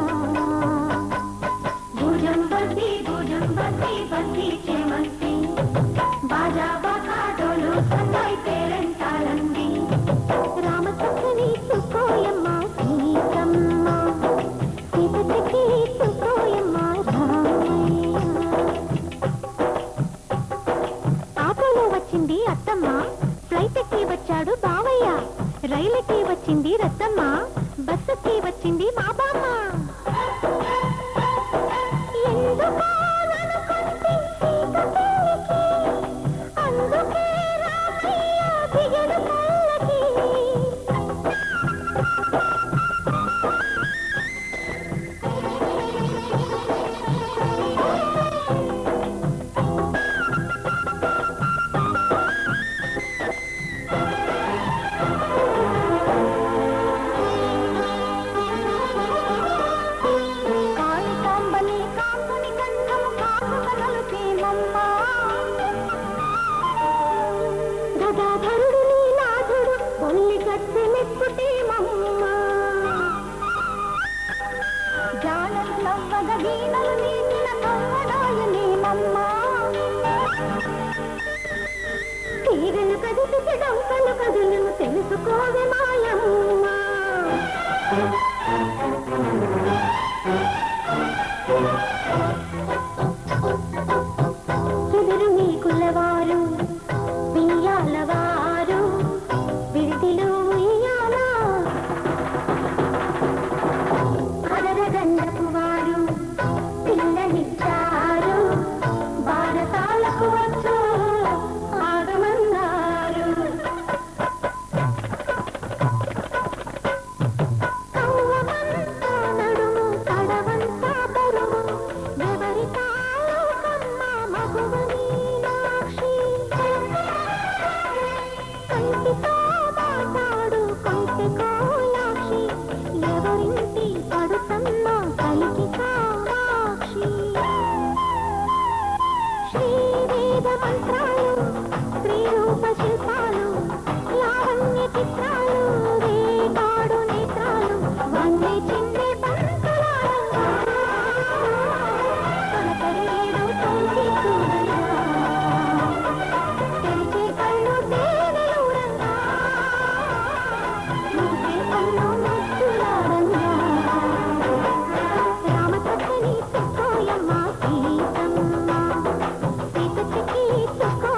భుజం బద్ది చేమంతి బాజా బాకాడోలు సన్నాయి పేరంటాలంది రామచంద్రని సుకోయమ్మ సీతమ్మ సీతకి సుకోయమ్మ రామయ్య ఆటోలో వచ్చింది అత్తమ్మ ఫ్లైట్ ఎక్కి వచ్చాడు బావయ్య రైలుకి వచ్చింది రత్తమ్మ బస్సుకి వచ్చింది మా బామ్మ ఎందుకో ననుకుంటే సీత పెళ్ళికి, అందుకే రామయ్య దిగడు కళ్ళకి. కాళికాంబని కాంతుని గంధము కాసుకనలు ప్రేమమ్మ. గదాధరుడు నీనాథుడు ఒల్లి గట్టి మెచ్చుటేమమ్మ. జానల్లవ్వగ వీణలు నీచిన కవ్వడాయనేమమ్మ. తీగలు కదిపిసి డొంకలు కదులు తెలుసుకోవే మాయమ్మ. ఎదురు మీ కులవారు వెయ్యాలవారు విడిదిలో వెయ్యాల అదరగండపు వారు పిల్లనిచ్చారు బారసాలకు వచ్చు ఆగమన్నారు కవ్వమంతా నడుము కడవంతా బరువు ఎవరి కాలోకమ్మ మగువ మీనాక్షి కంటితో మాట్లాడు కొంటె కోలాక్షి ఎవరింటి పడుతమ్మ కలికి కామాక్షి శ్రీవేద మంత్రాలు శ్రీరూప శిల్పాలు లావణ్య చిత్రాలు వేటాడు నేత్రాలు వన్నె చిన్నె పంతులారంగా తొలకరేడు తోచి చూడంగా తెరిచే కళ్ళు దేవయూరంగా మూసే కళ్ళు ముచ్చులారంగా రామచంద్రని సుకోయమ్మ సీతమ్మ సీతకి సుకో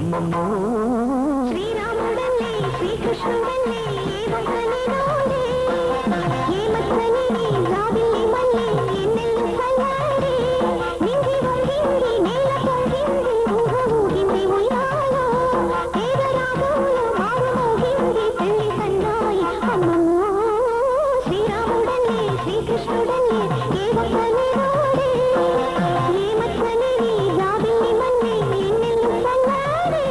అమ్మమ్మో శ్రీరాముడల్లే శ్రీకృష్ణుడల్లే ఏ ఒక్కనిలోనే ఏ మచ్చని రావిల్లి మల్లె ఎన్నెల్లు చల్లారే నింగి వంగింది నేల పొంగింది ఊహ ఊగింది ఉయ్యాలో పేద రాగంలో మారు మోగింది పెళ్లి సన్నాయి అమ్మమ్మో శ్రీరాముడల్లే శ్రీకృష్ణుడల్లే ఏ ఒక్కనిలోనే ఏ మచ్చని రావిల్లి మల్లె ఎన్నెల్లు చల్లారే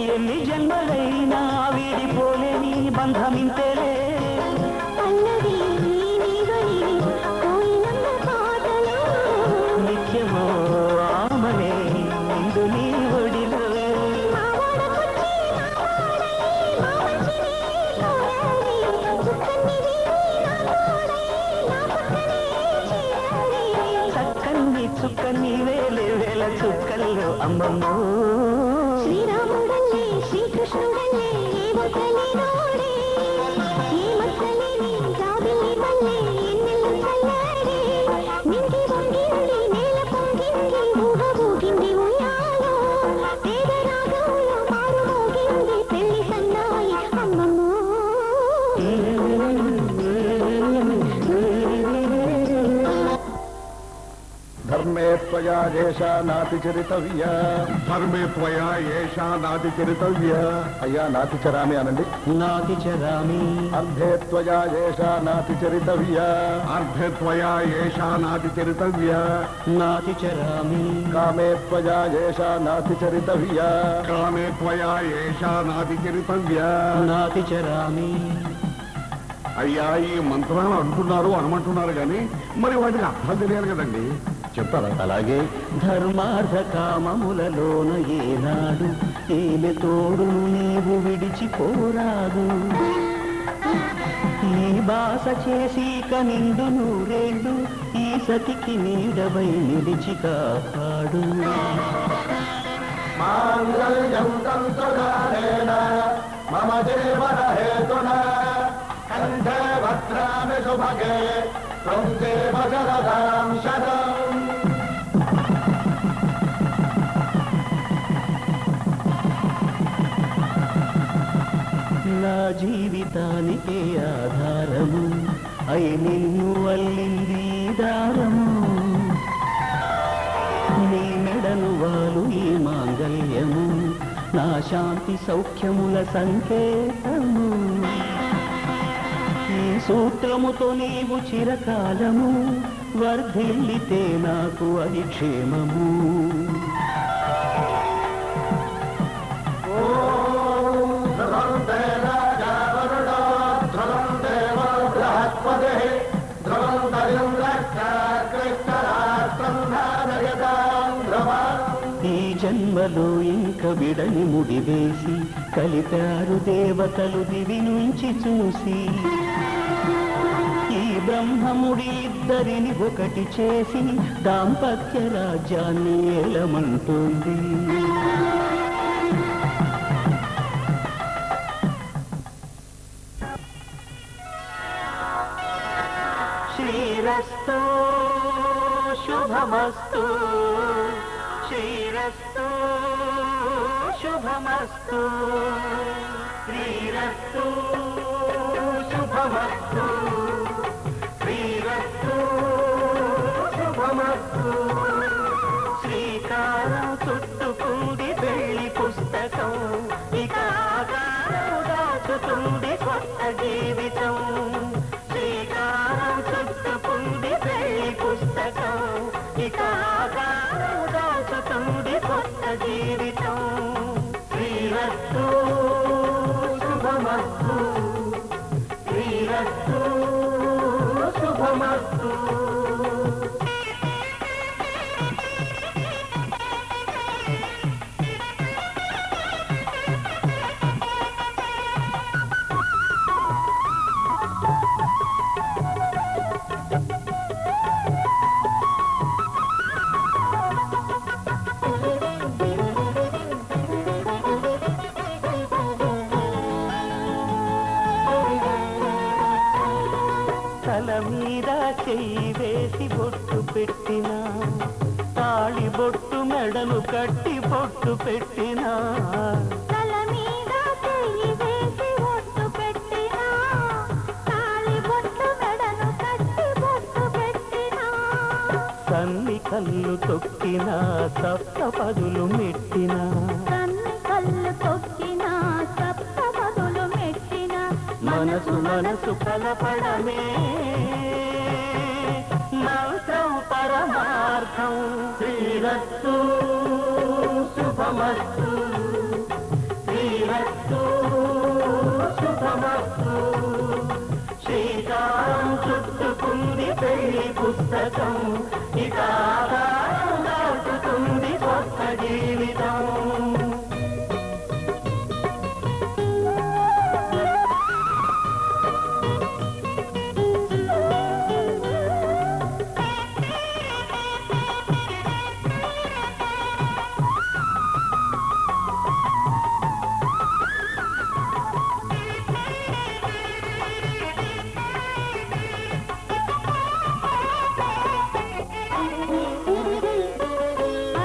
ఎన్ని జన్మలైనా వీడిపోలేని బంధమింతేలే నిత్యమో ఆమనే నిండు నీ ఒడిలో చక్కన్ని చుక్కన్ని వేలే వేల చుక్కల్లో అమ్మమ్మో శ్రీరాముడల్లే శ్రీకృష్ణుడల్లే ఏ ఒక్కనిలోనే ఏ మచ్చలేని జాబిల్లి మల్లె ఎన్నెల్లు చల్లారే నింగి వంగింది నేల పొంగింది ఊహ ఊగింది ఉయ్యాలో పేద రాగంలో మారు మోగింది పెళ్లి సన్నాయి అమ్మమ్మో ధర్మే త్వయా ఏషా నాతి చరితవ్య ధర్మే త్వయా ఏషా నాతి చరితవ్య అయ్యా నాతి చరామి అనండి నాతి చరామి అర్ధే త్వయా ఏషా నాతి చరితవ్య అర్ధే త్వయా ఏషా నాతి చరితవ్య నాతి చరామి కామే త్వయా ఏషా నాతి చరితవ్య కామే త్వయా ఏషా నాతి చరితవ్య నాతి చరామి అయ్యా ఈ మంత్రాలు అంటున్నారు అనమంటున్నారు కానీ మరి వాటికి అర్థం తెలియాలి కదండి చెప్తారా? అలాగే ధర్మార్థ కామములలోన ఏనాడు ఏలె తోడు నీవు విడిచిపోరాదు ఈ బాస చేసి కనిండు నూరేళ్ళు ఈ సతికి నీడవై నిలిచి కాపాడు మాంగళ్యం తంతుగారేణ మమ జీవన హేతున కంఠే భద్రామి శుభగే త్వం దేవ శరదాం శరం నా జీవితానికే ఆధారము అయి నిన్ను అల్లింది దారము నీ మెడను వాలు ఈ మాంగళ్యము నా శాంతి సౌఖ్యముల సంకేతము ఈ సూత్రముతో నీవు చిరకాలము వర్ధిల్లితే నాకు అది క్షేమము ఈ జన్మలో ఇంక విడని ముడివేసి కలిపారు దేవతలు దివి నుంచి చూసి ఈ బ్రహ్మముడి ఇద్దరిని ఒకటి చేసి దాంపత్య రాజ్యాన్ని ఏలమంటుంది శ్రీరస్తు శుభమస్తు శ్రీరస్తు శుభమస్తు శ్రీరస్తు శుభమస్తు శ్రీరస్తు శుభమస్తు శ్రీకారం చుట్టుకుంది పెళ్లి పుస్తకం ఇక ఆకారం దాచుతుంది కొత్త జీవితం శ్రీకారం చుట్టుకు పెట్టినా తాళి బొట్టు మెడను కట్టి బొట్టు పెట్టినా తల మీద చెయ్యి వేసి ఒట్టు పెట్టినా తాళి బొట్టు మెడను కట్టి బొట్టు పెట్టినా సన్ని కళ్ళు తొక్కినా సప్తపదులు మెట్టినా కన్ను కళ్ళు తొక్కినా సప్తపదులు మెట్టినా మనసు మనసు కలపడమే మంత్రం పరమార్థం శ్రీరస్తు శుభమస్తు శ్రీరస్తు శుభమస్తు శ్రీకారం చుట్టుకుంది పెళ్లి పుస్తకం ఇక ఆధారం దాటుతుంది కొత్త జీవితం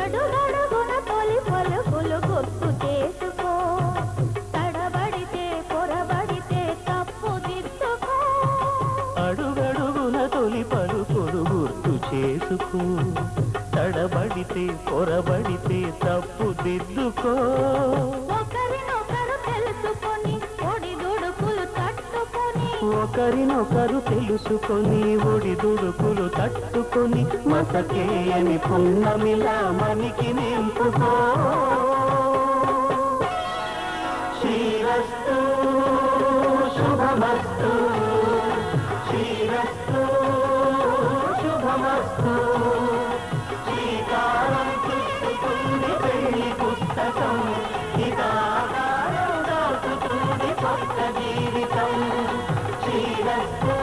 అడుగడుగున తొలి పలుకులు గుర్తు చేసుకో తడబడితే పొరబడితే తప్పు దిద్దుకో అడుగడుగున తొలి పలుకులు గుర్తు చేసుకో తడబడితే పొరబడితే తప్పు దిద్దుకో ఒకరినొకరు తెలుసుకొని ఒడిదుడుకులు తట్టుకొని ఒకరినొకరు తెలుసుకొని ఒడిదుడుకులు తట్టుకొని మసకేయని పున్నమిలా మనకి నింపుకో శ్రీరస్తు శుభమస్తు శ్రీరస్తు శుభమస్తు శ్రీకారం చుట్టుకుంది పెళ్లి పుస్తకం ఇక ఆధారం దాటుతుంది కొత్త జీవితం శ్రీరస్తు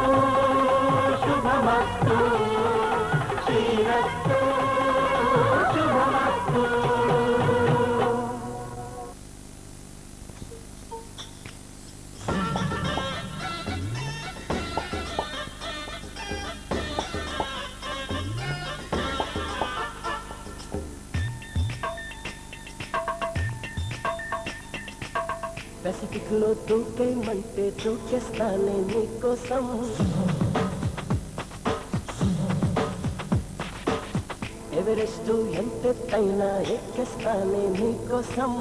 శుభమస్తు శ్రీరస్తు శుభమస్తు పెసిఫిక్ లో దూకేయమంటే దూకేస్తానే నీకోసం ఎవరెస్ట్ ఎంతెత్తైనా ఎక్కేస్తానే నీకోసం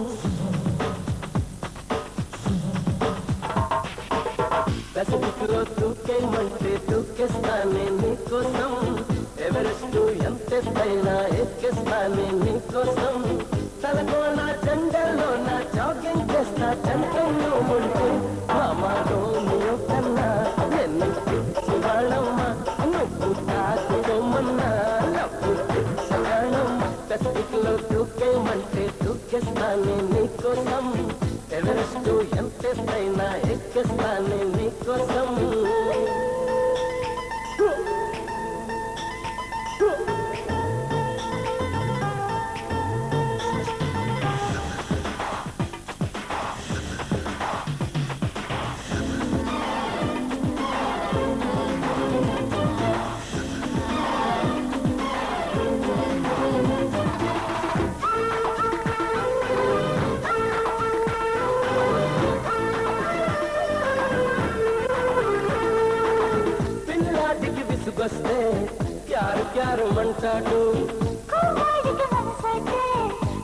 పెసిఫిక్ లో దూకేయమంటే దూకేస్తానే నీకోసం ఎవరెస్ట్ ఎంతెత్తైనా ఎక్కేస్తానే నీకోసం తలకోన జెండల్లో నా జాగింగ్ చేస్తా చంద్రంలో ఉంటే మామాలో నీయో కన్నా ఎన్ని పిచ్చివాళ్ళమ్మా నువ్వు తాకుమన్నా నవ్వు పిచ్చివాళ్ళమ్మా పెసిఫిక్ లో దూకేయమంటే దూకేస్తానే నీకోసం ఎవరెస్ట్ ఎంతెత్తైనా ఎక్కేస్తానే నీకోసం పిల్లాడికి విసుగొస్తే ప్యారు ప్యారు అంటాడు కుర్రాడికి మనసైతే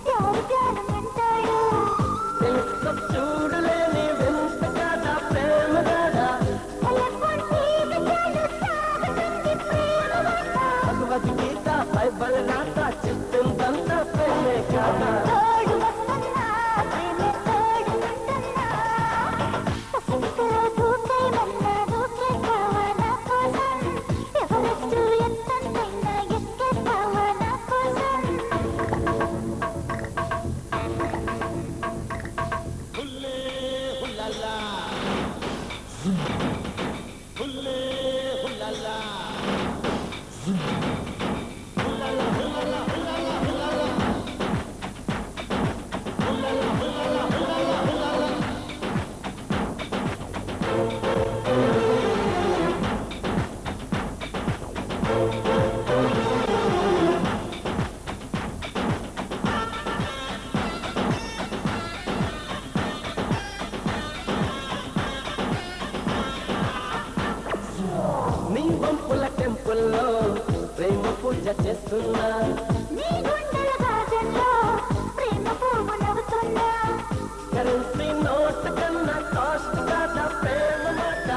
ప్యారు ప్యారు అంటాడు తెలుసు చూడలేని వింత కాదా ప్రేమ కాదా భగవద్గీత బైబల్ రాత చెప్పిందంతా ప్రేమే కాదా తోడు వస్తున్నా ప్రేమే తోడు ఉంటున్నా పసంతులో దూకేయమన్నా దూకేస్తావా నా కోసం ఎవరెస్ట్ ఎంతైనా ఎక్కేస్తావా నా కోసం పూజ చేస్తున్నా నీ గుండెల గాజల్లో ప్రేమ పువ్వు నవ్వుతున్నా కరెన్సీ నోట్ కన్నా కాస్ట్ కాదా ప్రేమ మాట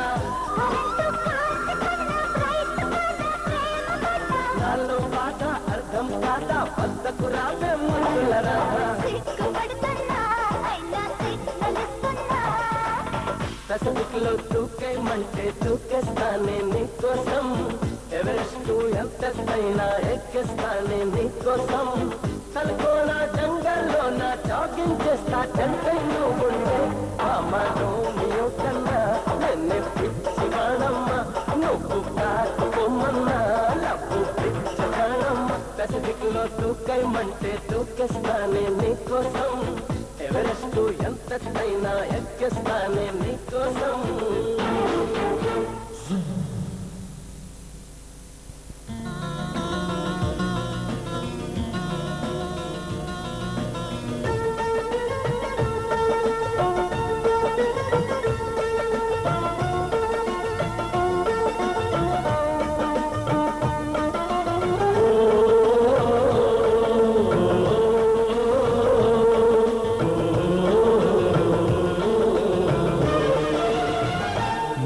కరెంటు కాస్ట్ కన్నా బ్రైట్ కాదా ప్రేమ మాట నాలో బాధ అర్థం కాదా వద్దకు రావే ముద్దుల రాధా సిగ్గుపడుతున్నా అయినా సిగ్నలిస్తున్నా పెసఫిక్లో దూకేయమంటే దూకేస్తానే నీకోసం ఎవరెస్ట్ ఎంతైనా ఎక్కేస్తానే నీకోసం తలకోన జంగల్లో నా జాగింగ్ చేస్తా చెంతై నువ్వుంటే అమ్మో కన్నా నిన్నే పిచ్చి వాడమ్మ నువ్వు కాకపోమన్నా లవ్వు పిచ్చి వాడమ్మ పెసఫిక్లో దూకేయమంటే దూకేస్తానే నీకోసం ఎవరెస్ట్ ఎంతైనా ఎక్కేస్తానే నీకోసం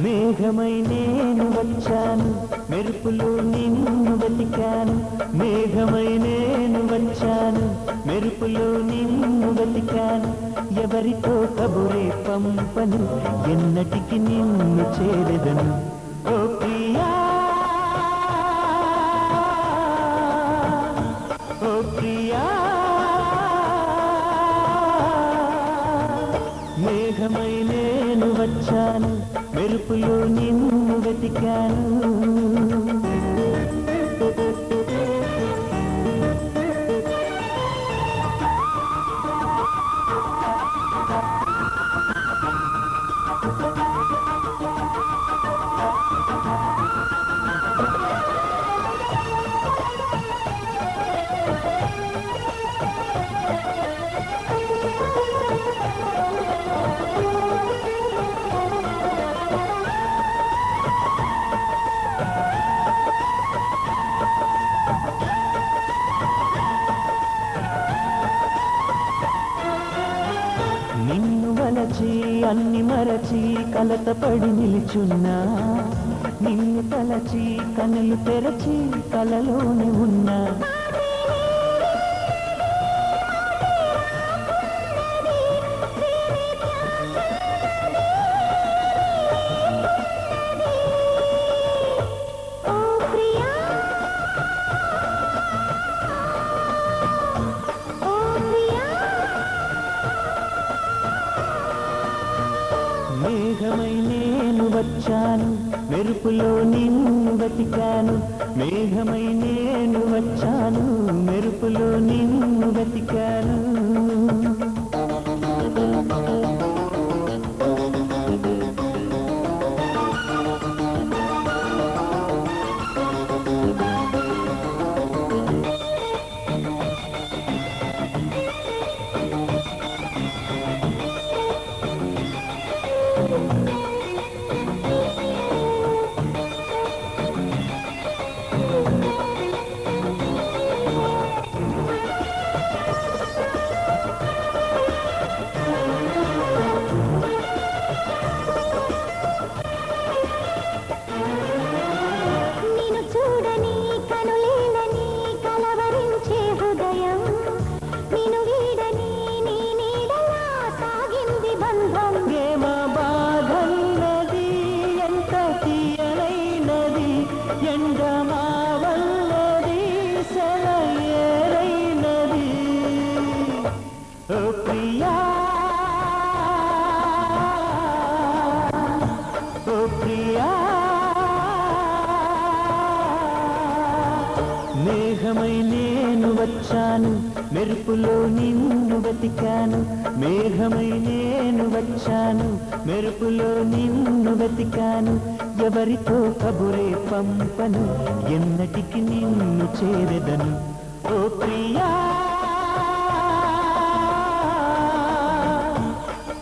మేఘమై నేను వచ్చాను మెరుపులు నిన్ను వెతికాను మేఘమై నేను వచ్చాను మెరుపులు నిన్ను వెతికాను ఎవరితో కబురే పంపను ఎన్నటికి నిన్ను చేరెదను ఓ ప్రియా ఓ ప్రియా మేఘమై నేను వచ్చాను మెరుపులో నిన్ను వెతికాను నిన్ను వలచి అన్ని మరచి కలతపడి నిలుచున్నా నిన్ను తలచి కనులు తెరచి కలలోనే ఉన్నా మేఘమై నేను వచ్చాను మెరుపులో నిన్ను వెతికాను మేఘమై నేను వచ్చాను మెరుపులో నిన్ను వెతికాను నిన్ను చూడని కనులేలని కలవరించే హృదయం నిన్ను వీడని నీ నీడలా సాగింది బంధం ప్రేమ బాధన్నది ఎంత తీయనైనది ఎండమావన్నది సెలయేరైనది ఓ ప్రియా ఓ ప్రియా మేఘమై నేను వచ్చాను మెరుపులో నిన్ను వెతికాను మేఘమై నేను వచ్చాను మెరుపులో నిన్ను వెతికాను ఎవరితో కబురే పంపను ఎన్నటికి నిన్ను చేరెదను ఓ ప్రియా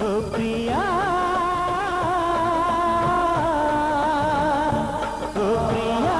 ఓ ప్రియా ఓ ప్రియా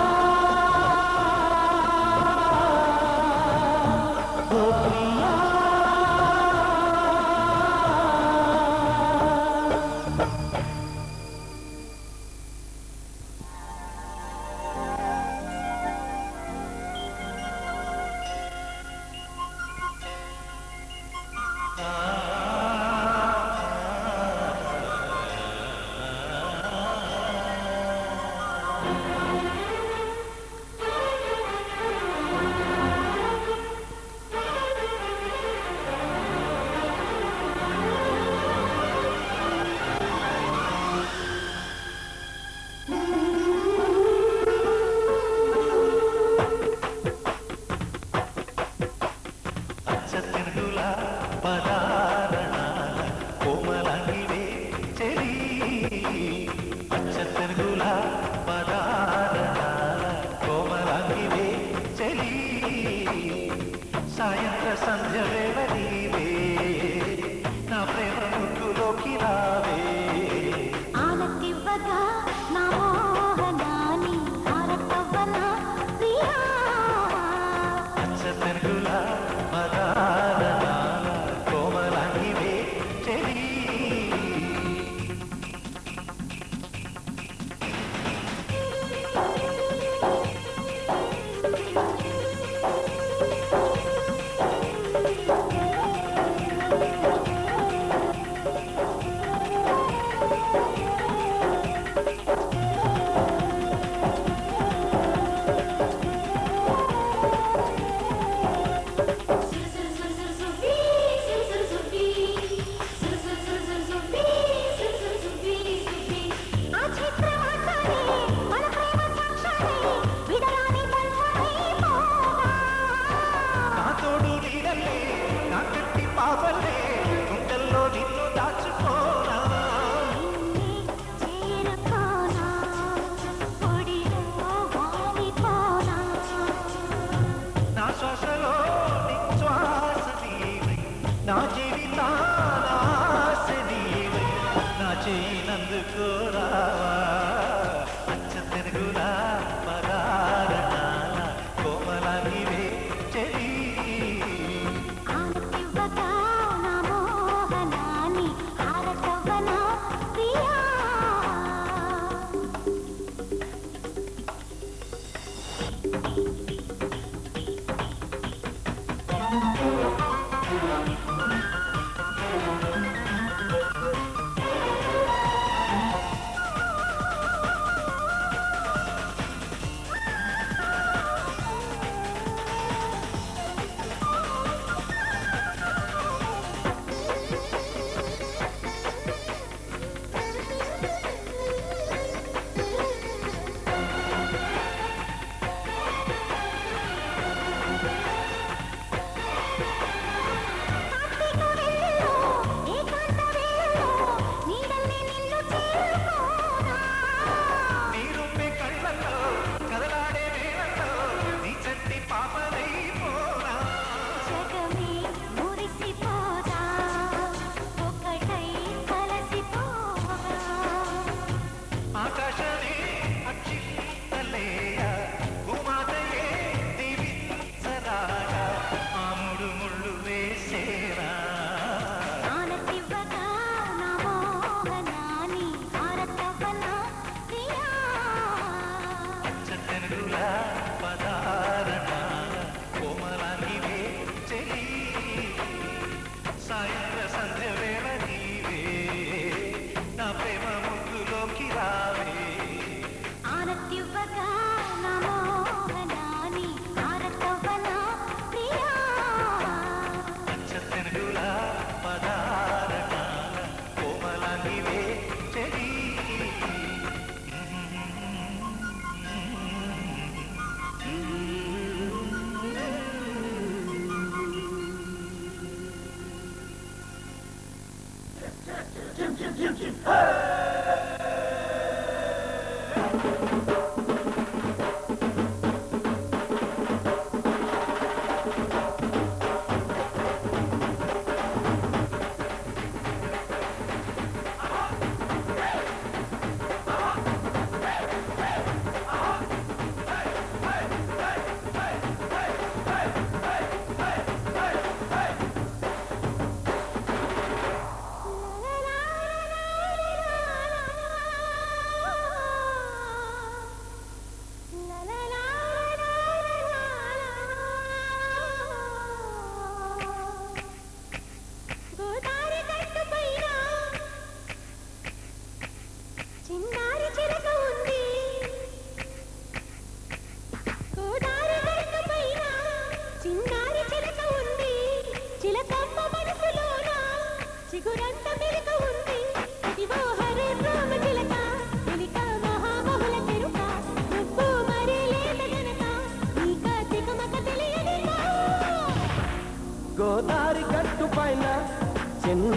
కోమలంగివే చెలి అచ్చ తెలుగుల పదాల కోమలంగివే చెలి సాయంత్ర సంధ్య వేళ నీవే నా ప్రేమ ముగ్గులోకి రావే ఆలతివ్వగా నా మోహనాని హారతవ్వన ప్రియా అచ్చ తెలుగుల పదాల కోమలంగివే చెలి ఆ చిత్రమాటనే మన ప్రేమ సాక్ష్యాలే విడరాని బంధమైపోగా నా తోడు నీడల్లే నా కట్టి పాపల్లే గుండెల్లో నిన్ను దాచుకోనా నిన్నే చేరుకోనా పొడిలో వాలిపోనా నా శ్వాసలో నిశ్వాస నీవై నా జీవితానాశ నీవై నా చేయినందుకోరావా అచ్చ తెలుగులా పదాల కోమలానివే చెలి ఆలతివ్వగా నా మోహనాని హారతవ్వన ప్రియా కార్తీక వెన్నెల్లో ఏకాంత వేళల్లో నీడల్లే నిన్ను చేరుకోనా నీ రూపే కళ్ళల్లో కదలాడే వేళల్లో నీ చంటి పాపలైపోనా జగమే మురిసిపోదా ఒకటై కలసిపోగా ఆకాశమే అక్షింతలేయ భూమాతయే దీవించరాగా ఆముడు ముళ్ళు వేసేరా ఆలతివ్వగా నా మోహనాని హారతవ్వన ప్రియా అచ్చ తెలుగులా పదారణ కోమలానివే చెలి సాయంత్ర సంధ్య వేళ నీవే నా ప్రేమ ముగ్గులోకి రావే ఆలతివ్వగా నా మోహనాని హారతవ్వన ప్రియా అచ్చ తెలుగులా పదారణ కోమలానివే చెలి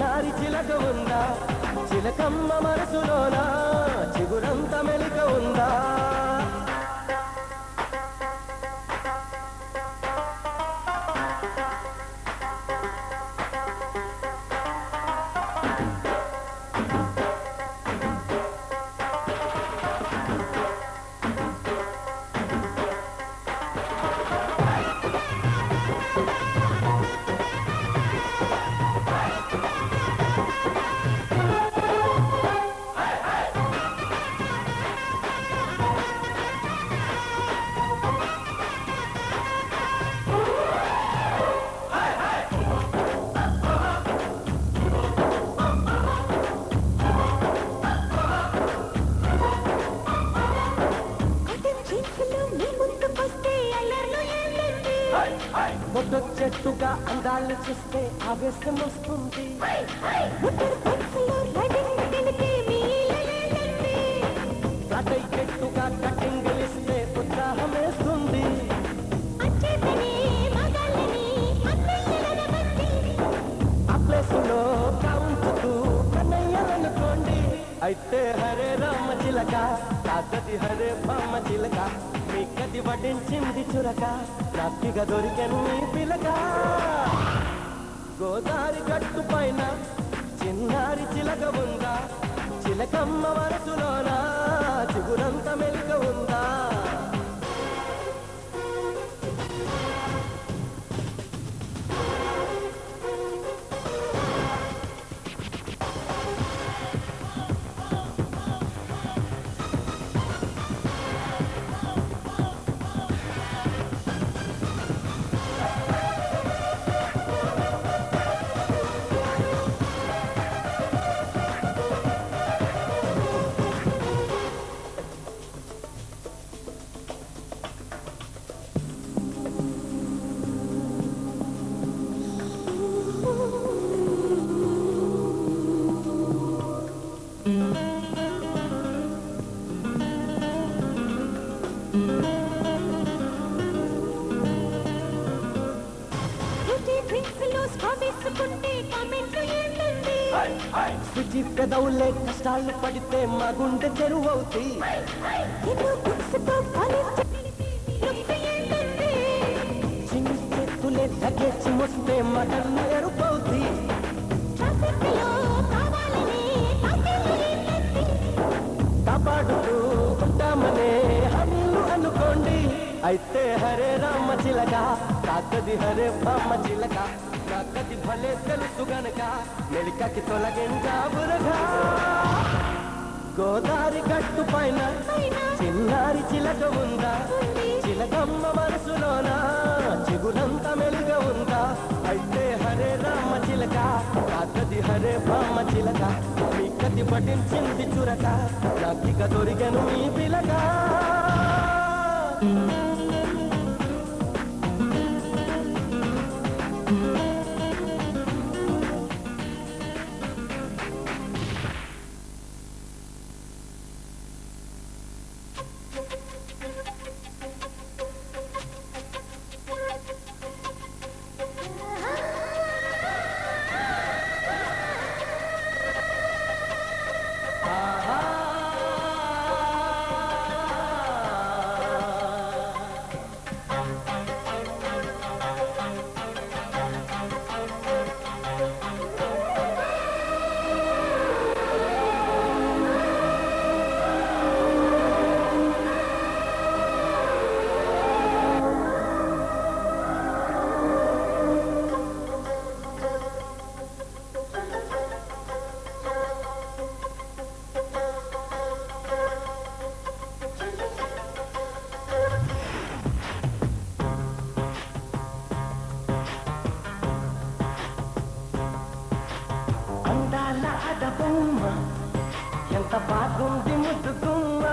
చిన్నారి చిలక ఉందా చిలకమ్మ మనసులోన చిగురంత మెలిక ఉందా చెట్టుగా అందాలు చూస్తే ఆవేశం వస్తుంది ఫ్లాటై చెట్టుగా కటింగ్ ఇస్తే ఉత్సాహం వేస్తుంది ఆ ప్లేస్ లో కాంచుతూ కన్నయ్యాలనుకోండి అయితే హరే రామ చిలక కాకతి హరే బామ్మ చిలక మీ కది వడ్డించింది చురక రాత్రిగా దొరికెను ఈ పిలక గోదారి గట్టు పైన చిన్నారి చిలక ఉందా చిలకమ్మ వరసులోనా చిగురంత మెలిక ఉందా సుజీ పెదవులే కష్టాలు పడితే మా గుండె చెరువవుతాయి చిన్ని చేతులే లగేసి వస్తే మా కళ్ళు ఎరుపవుతాయి కాపాడుతూ ఉంటామనే హరీలు అనుకోండి అయితే హరే రామ చిలక కాకది హరే బామ్మ చిలక కాకది భలే తెలుసు గనక మెలికకి తొలగించా బురగా గోదారి గట్టు పైన చిన్నారి చిలక ఉందా చిలకమ్మ మనసులోనా చిగురంత మెలుగ ఉందా అయితే హరే రామ చిలక కాకది హరే బామ్మ చిలక మీ కది పఠించింది చురక నాకిక దొరికెను ఈ పిలక బొమ్మ ఎంత బాగుంది ముద్దుగుమ్మ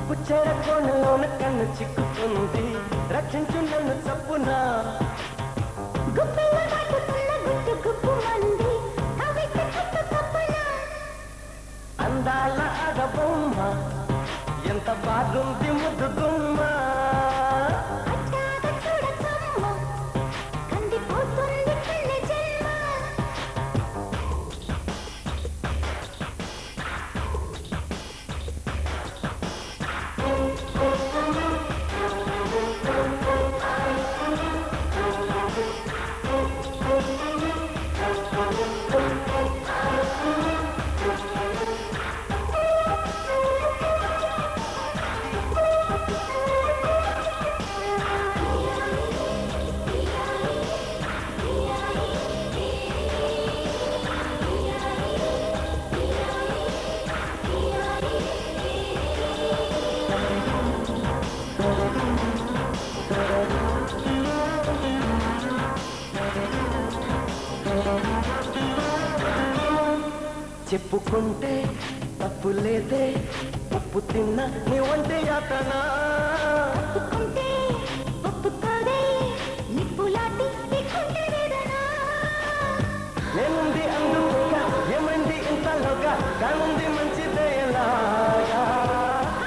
పుచ్చేర కోణలోన కన్ను చిక్కుతుంది రక్షించు నన్ను చప్పున అందాల ఆడబొమ్మ ఎంత బాగుంది ముద్దుగుమ్మ చెప్పుకుంటే తప్పు లేదే, ఉప్పు తిన్న నీ వంటి యాతన. ఒప్పుకుంటే ఒప్పుకోదే, నిప్పులాంటి నీకుంటే వేదన. ఏముంది అందుకోగా, ఏమంది ఇంతలోగా, కానుంది మంచిదే ఎలాగా.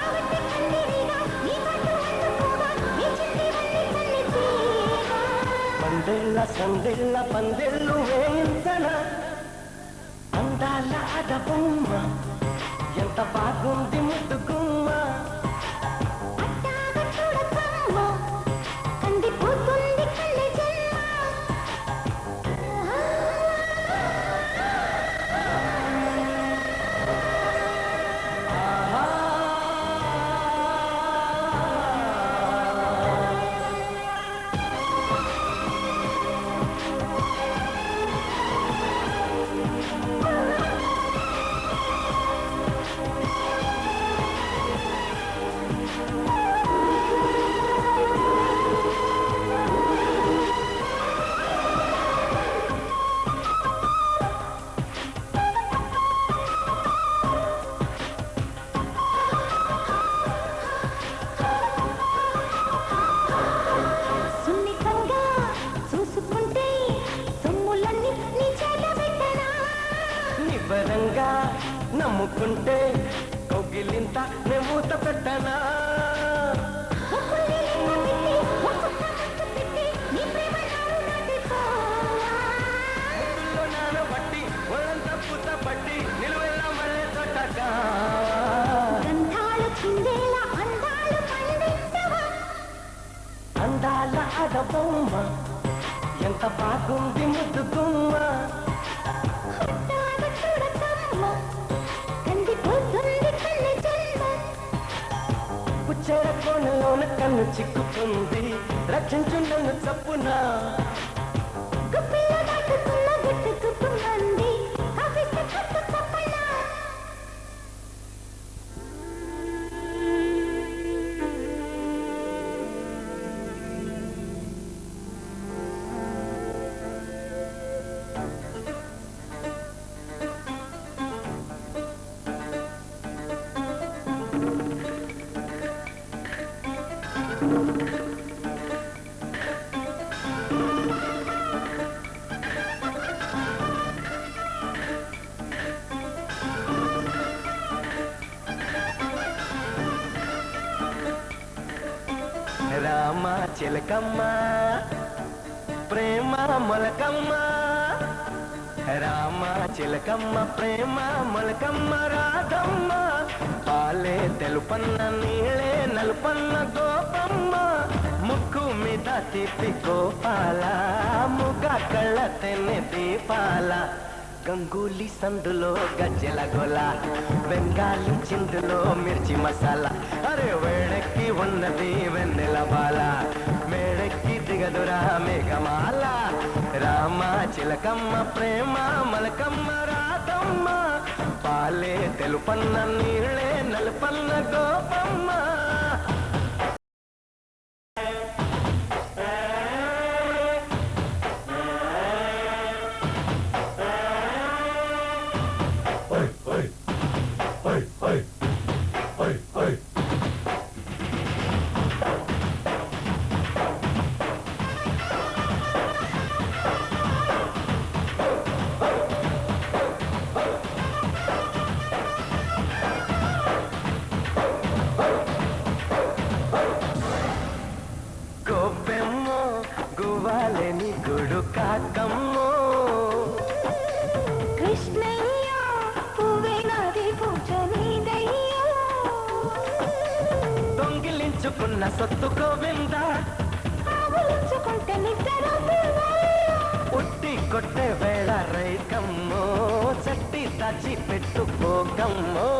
ఆవట్టి కందిరీగా, నీ పట్టు అందుకోగా, నీ చిత్తివన్నీ చల్లితీగా. పందేళ్ళ సందేళ్ళ పందెళ్ళు వేయించన, అందాల అడబొమ్మ ఎంత బాగుంది ముద్దుగుమ్మ. అట్టాగ చూడకమ్మ, కందిపోతుంది కన్నె జన్మ. సున్నితంగా చూసుకుంటే సొమ్ములన్నీ నీ చేత పెట్టనా. నిబ్బరంగా నమ్ముకుంటే కౌగిలింత మూత పెట్టనా. ఒప్పుల్ని లెక్క పెట్టి, ఒక్కొక్క ముద్దు పెట్టి, నీ ప్రేమ నాలో దాటిపోవా. ముద్దుల్లో నానబట్టి ఒళ్ళంతా పూత పట్టి నిలువెల్లా మళ్ళీ తొట్టగా. గంధాలు చిందేలా అందాలు పండించవా. అందాల అడబొమ్మ ఎంత బాగుంది ముద్దుగుమ్మ. అట్టాగ చూడకమ్మ, కందిపోతుంది కన్నె జన్మ. పుచ్చెర కోణలోన కన్ను చిక్కుతుంది, రక్షించు నన్ను చప్పున. గుప్పిలో దాటుతున్న గుట్టు తుప్పుమంది, కవ్విస్తే కట్టు తప్పనా. రామ చిలకమ్మ ప్రేమ మొలకమ్మ, రామ చిలకమ్మ ప్రేమ మొలకమ్మ రాధమ్మ. పాలే తెలుపన్న నీళ్ళే నలుపన్న గోపమ్మ, ముక్కు మీద తీపి గోపాల, ముగ కళ్ళ తెన్నె దీపాల. గంగూలీ సందులో గజ్జెల గొల, బెంగాలీ చిందులో మిర్చి మసాలా. అరే వేడెక్కి ఉన్నది వెన్నెల బాల, మేడెక్కి దిగదురా మేఘమాల. రామ చిలకమ్మ ప్రేమ మలకమ్మ రాధమ్మ, పాలే తెలుపన్న నీళ్ళే నలుపన్న గోపమ్మ. గోపెమ్మో గువ్వాలని గుడు కాకమ్మో, కృష్ణయ్య పువ్వే నాది పూజ నీదయ్యో. దొంగిలించుకున్న సొత్తు గోవింద, ఆవులించుకుంటే నిద్ర ఉట్టి కొట్టే వేళ రైకమ్మో, చట్టి దాచి పెట్టుకోకమ్మో.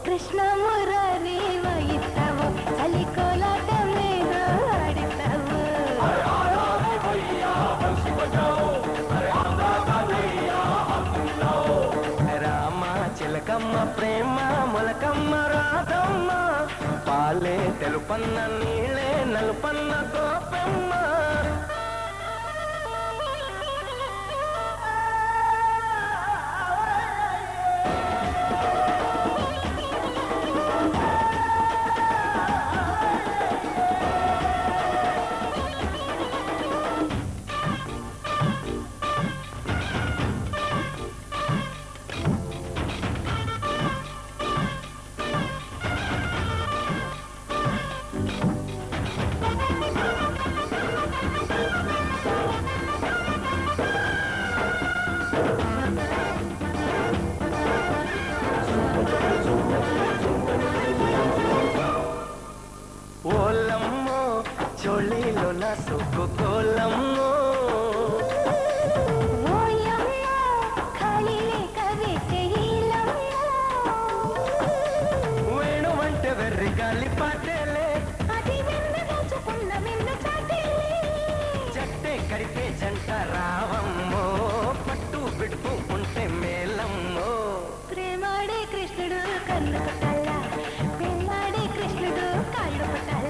కృష్ణ మురారి వైస్తావు, చలి కోలాట మీద ఆడిస్తావు. రామ చిలకమ్మ ప్రేమ మొలకమ్మ రాధమ్మ, పాలే తెలుపన్న నీళ్ళే నలుపన్న గోపమ్మ. పసుపు కోలమ్మో వేణువంటే వెర్రి గాలి పాటేలే జట్టే కడితే జంట రావమ్మో పట్టు బిట్టు ఉంటే మేలమ్మో ప్రేమాడే కృష్ణుడు కన్ను పట్టాల పెళ్ళాడే కృష్ణుడు కాళ్ళు పట్టాల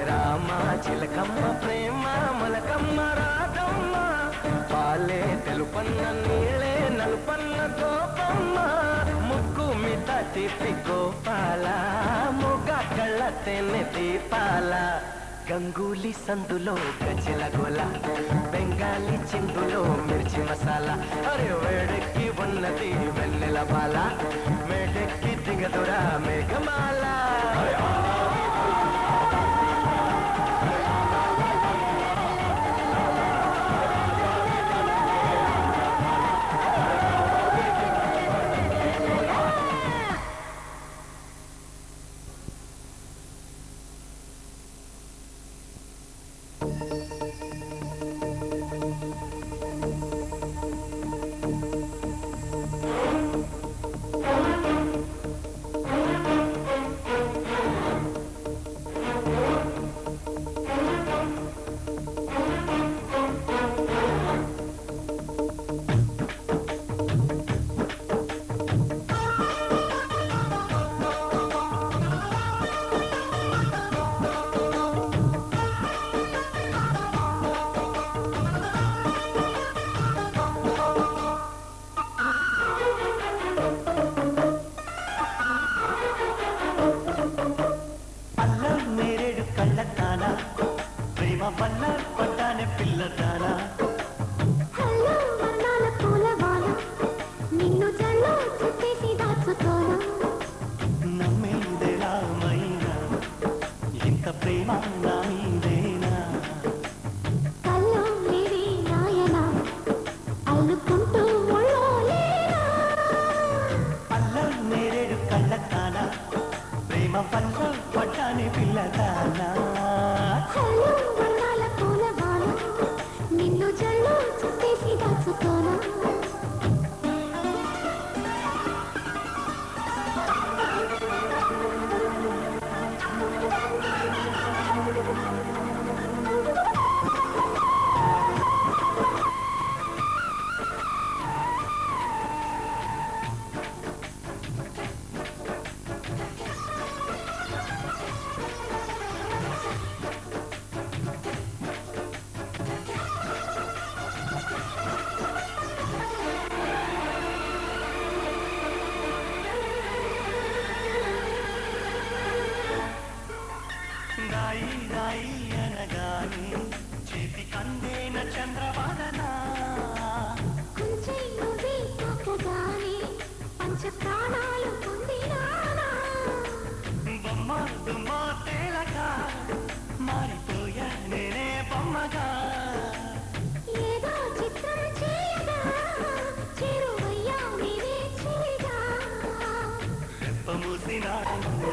రామ చిలకమ్మ ప్రేమ మొలకమ్మ రాధమ్మ పాలే తెలుపన్న నీళ్ళే నలుపన్న గోపమ్మ ముక్కు మీద తీపి గోపాల ముగ కళ్ళ తెన్నె దీపాల గంగూలీ సందులో గజల గోల బెంగాలీ చిందులో మిర్చి మసాలా అరే వేడెక్కి ఉన్నది వెన్నెల బాల మేడెక్కి దిగదురా మేఘమాల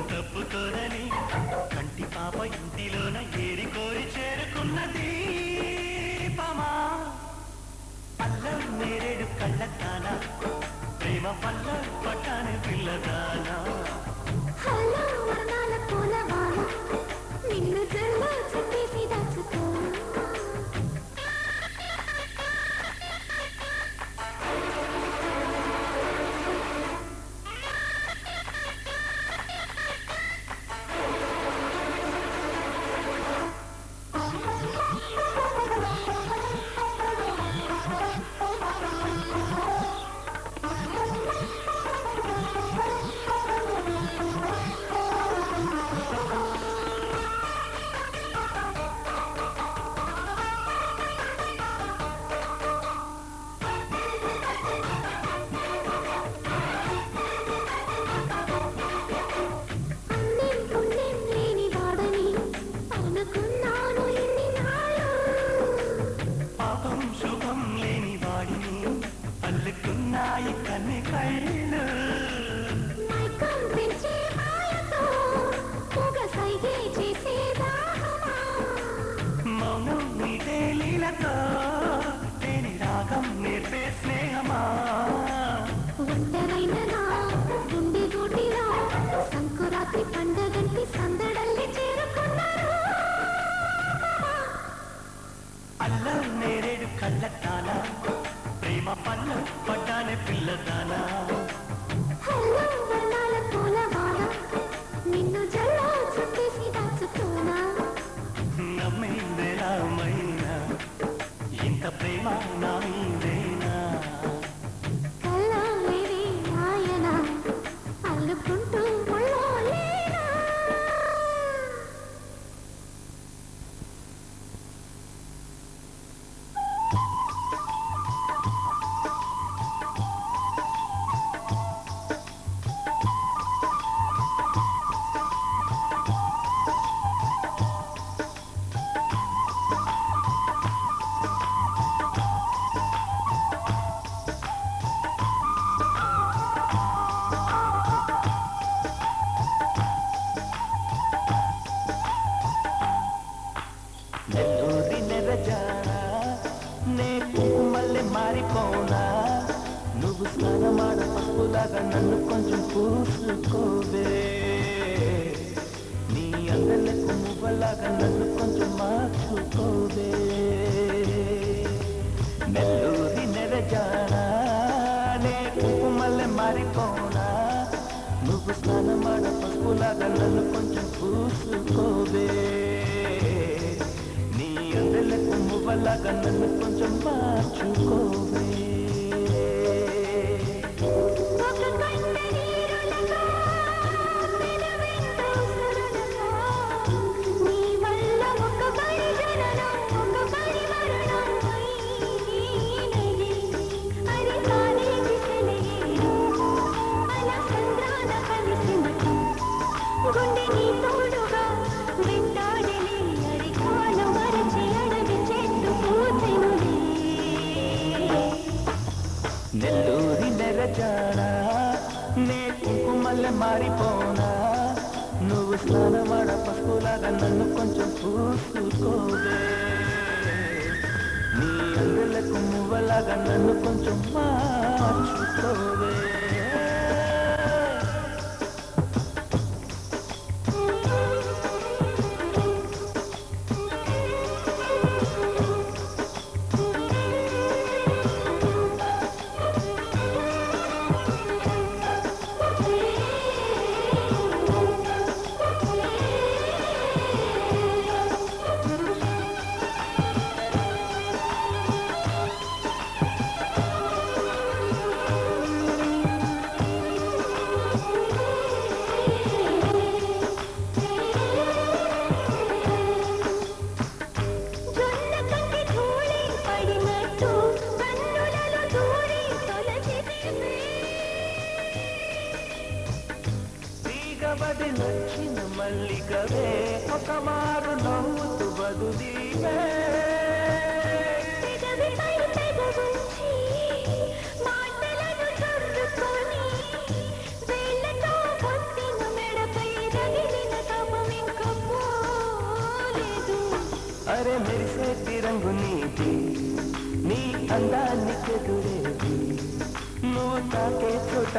తప్పుకోరని కంటి పాప ఇంటిలోన ఏరి కోరి చేరుకున్న దీపమా అల్లం నేరేడు కళ్ళతానా ప్రేమ పల్ల పట్టాని పిల్లదానా నిన్ను జల్లో చుట్టేసి దాచుకో సంక్రాంతి పండగంటి సందడల్లి చేరుకున్నారు అల్లం నేరేడు కళ్ళతాన ప్రేమ పళ్ళు పడ్డానే పిల్లదానా హలో వర్ణాల పూలమాల నిన్ను జల్లా చుట్టేసి దాచుకోనా నమ్మిందేనామైనా ఇంత ప్రేమ నా మీదేనా కల్లాలేవి నాయన అల్లుకుంటూ ముళ్ళోలేనా నెల్లూరి నెరజానా నే కుంకుమల్లె మారిపోనా నువ్వు స్నానమాడ పప్పులాగా నన్ను కొంచెం పూసుకోవే నీ అందలకు మువ్వలాగా నన్ను కొంచెం మార్చుకోవే నెల్లూరి నెరజానా నే కుంకుమల్లె మారిపోనా నువ్వు స్నానమాడ పప్పులాగా నన్ను కొంచెం పూసుకోవే నీ అందలకు మువ్వలాగా నన్ను కొంచెం మార్చుకోవే ఒక కంట నీరులగా నిలవెంతో సరళగా నీ వల్ల ఒక పరిజననం ఒక పరిమరణం అయినది అది కాలేజీ సెలయేరు అలా సంద్రాన కలిసినట్టు గుండె నీ తోడుగా వెంటాడలే అరికాలు మరచి అడవి చెట్టు పూచెనులే నెల్లూరి నెరజానా నే కుంకుమల్లె మారిపోనా నువ్వు స్నానమాడ పసుపులాగా నన్ను కొంచెం పూసుకోవే నీ అందలకు మువ్వలాగా నన్ను కొంచెం మార్చుకోవే జొన్న కంటి ధూళి పడినట్టు కన్నులలో దూరి తొలచితివే తీగబడి నచ్చిన మల్లికవే ఒక మారు నవ్వుతూ బదులీవే పెదవిపై పెదవుంచి మాటలను చదువుకొని వేళ్ళతో పొత్తిన మెడపై రగిలిన తాపం ఇంక పోలేదు అరే మెరిసే తిరంగు నీటి నీ అందాన్ని చెదురేది నువ్వు తాకే చోట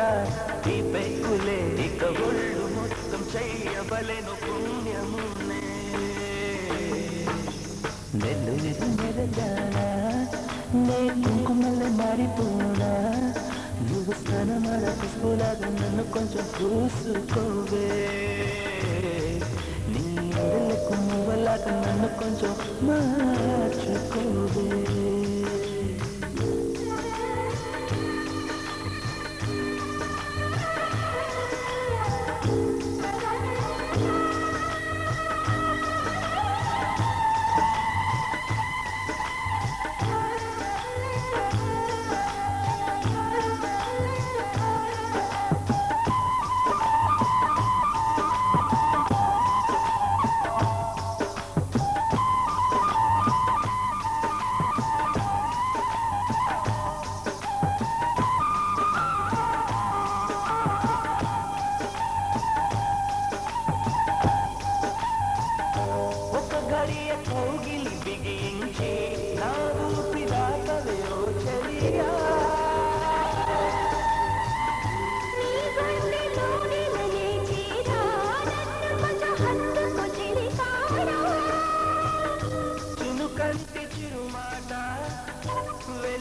ఈ పెక్కులే ఇక ఒళ్ళు మొత్తం చెయ్యబలెను పుణ్యమునే నెల్లూరి నెరజానా నే కుంకుమల్లె మారిపోనా నువ్వు స్నానమాడ పుష్పులాగా నన్ను కొంచెం పూసుకోవే నీ అందలకు మువ్వలాగా నన్ను కొంచెం మార్చుకోవే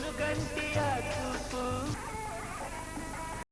వెలుగంటి ఆ చూపు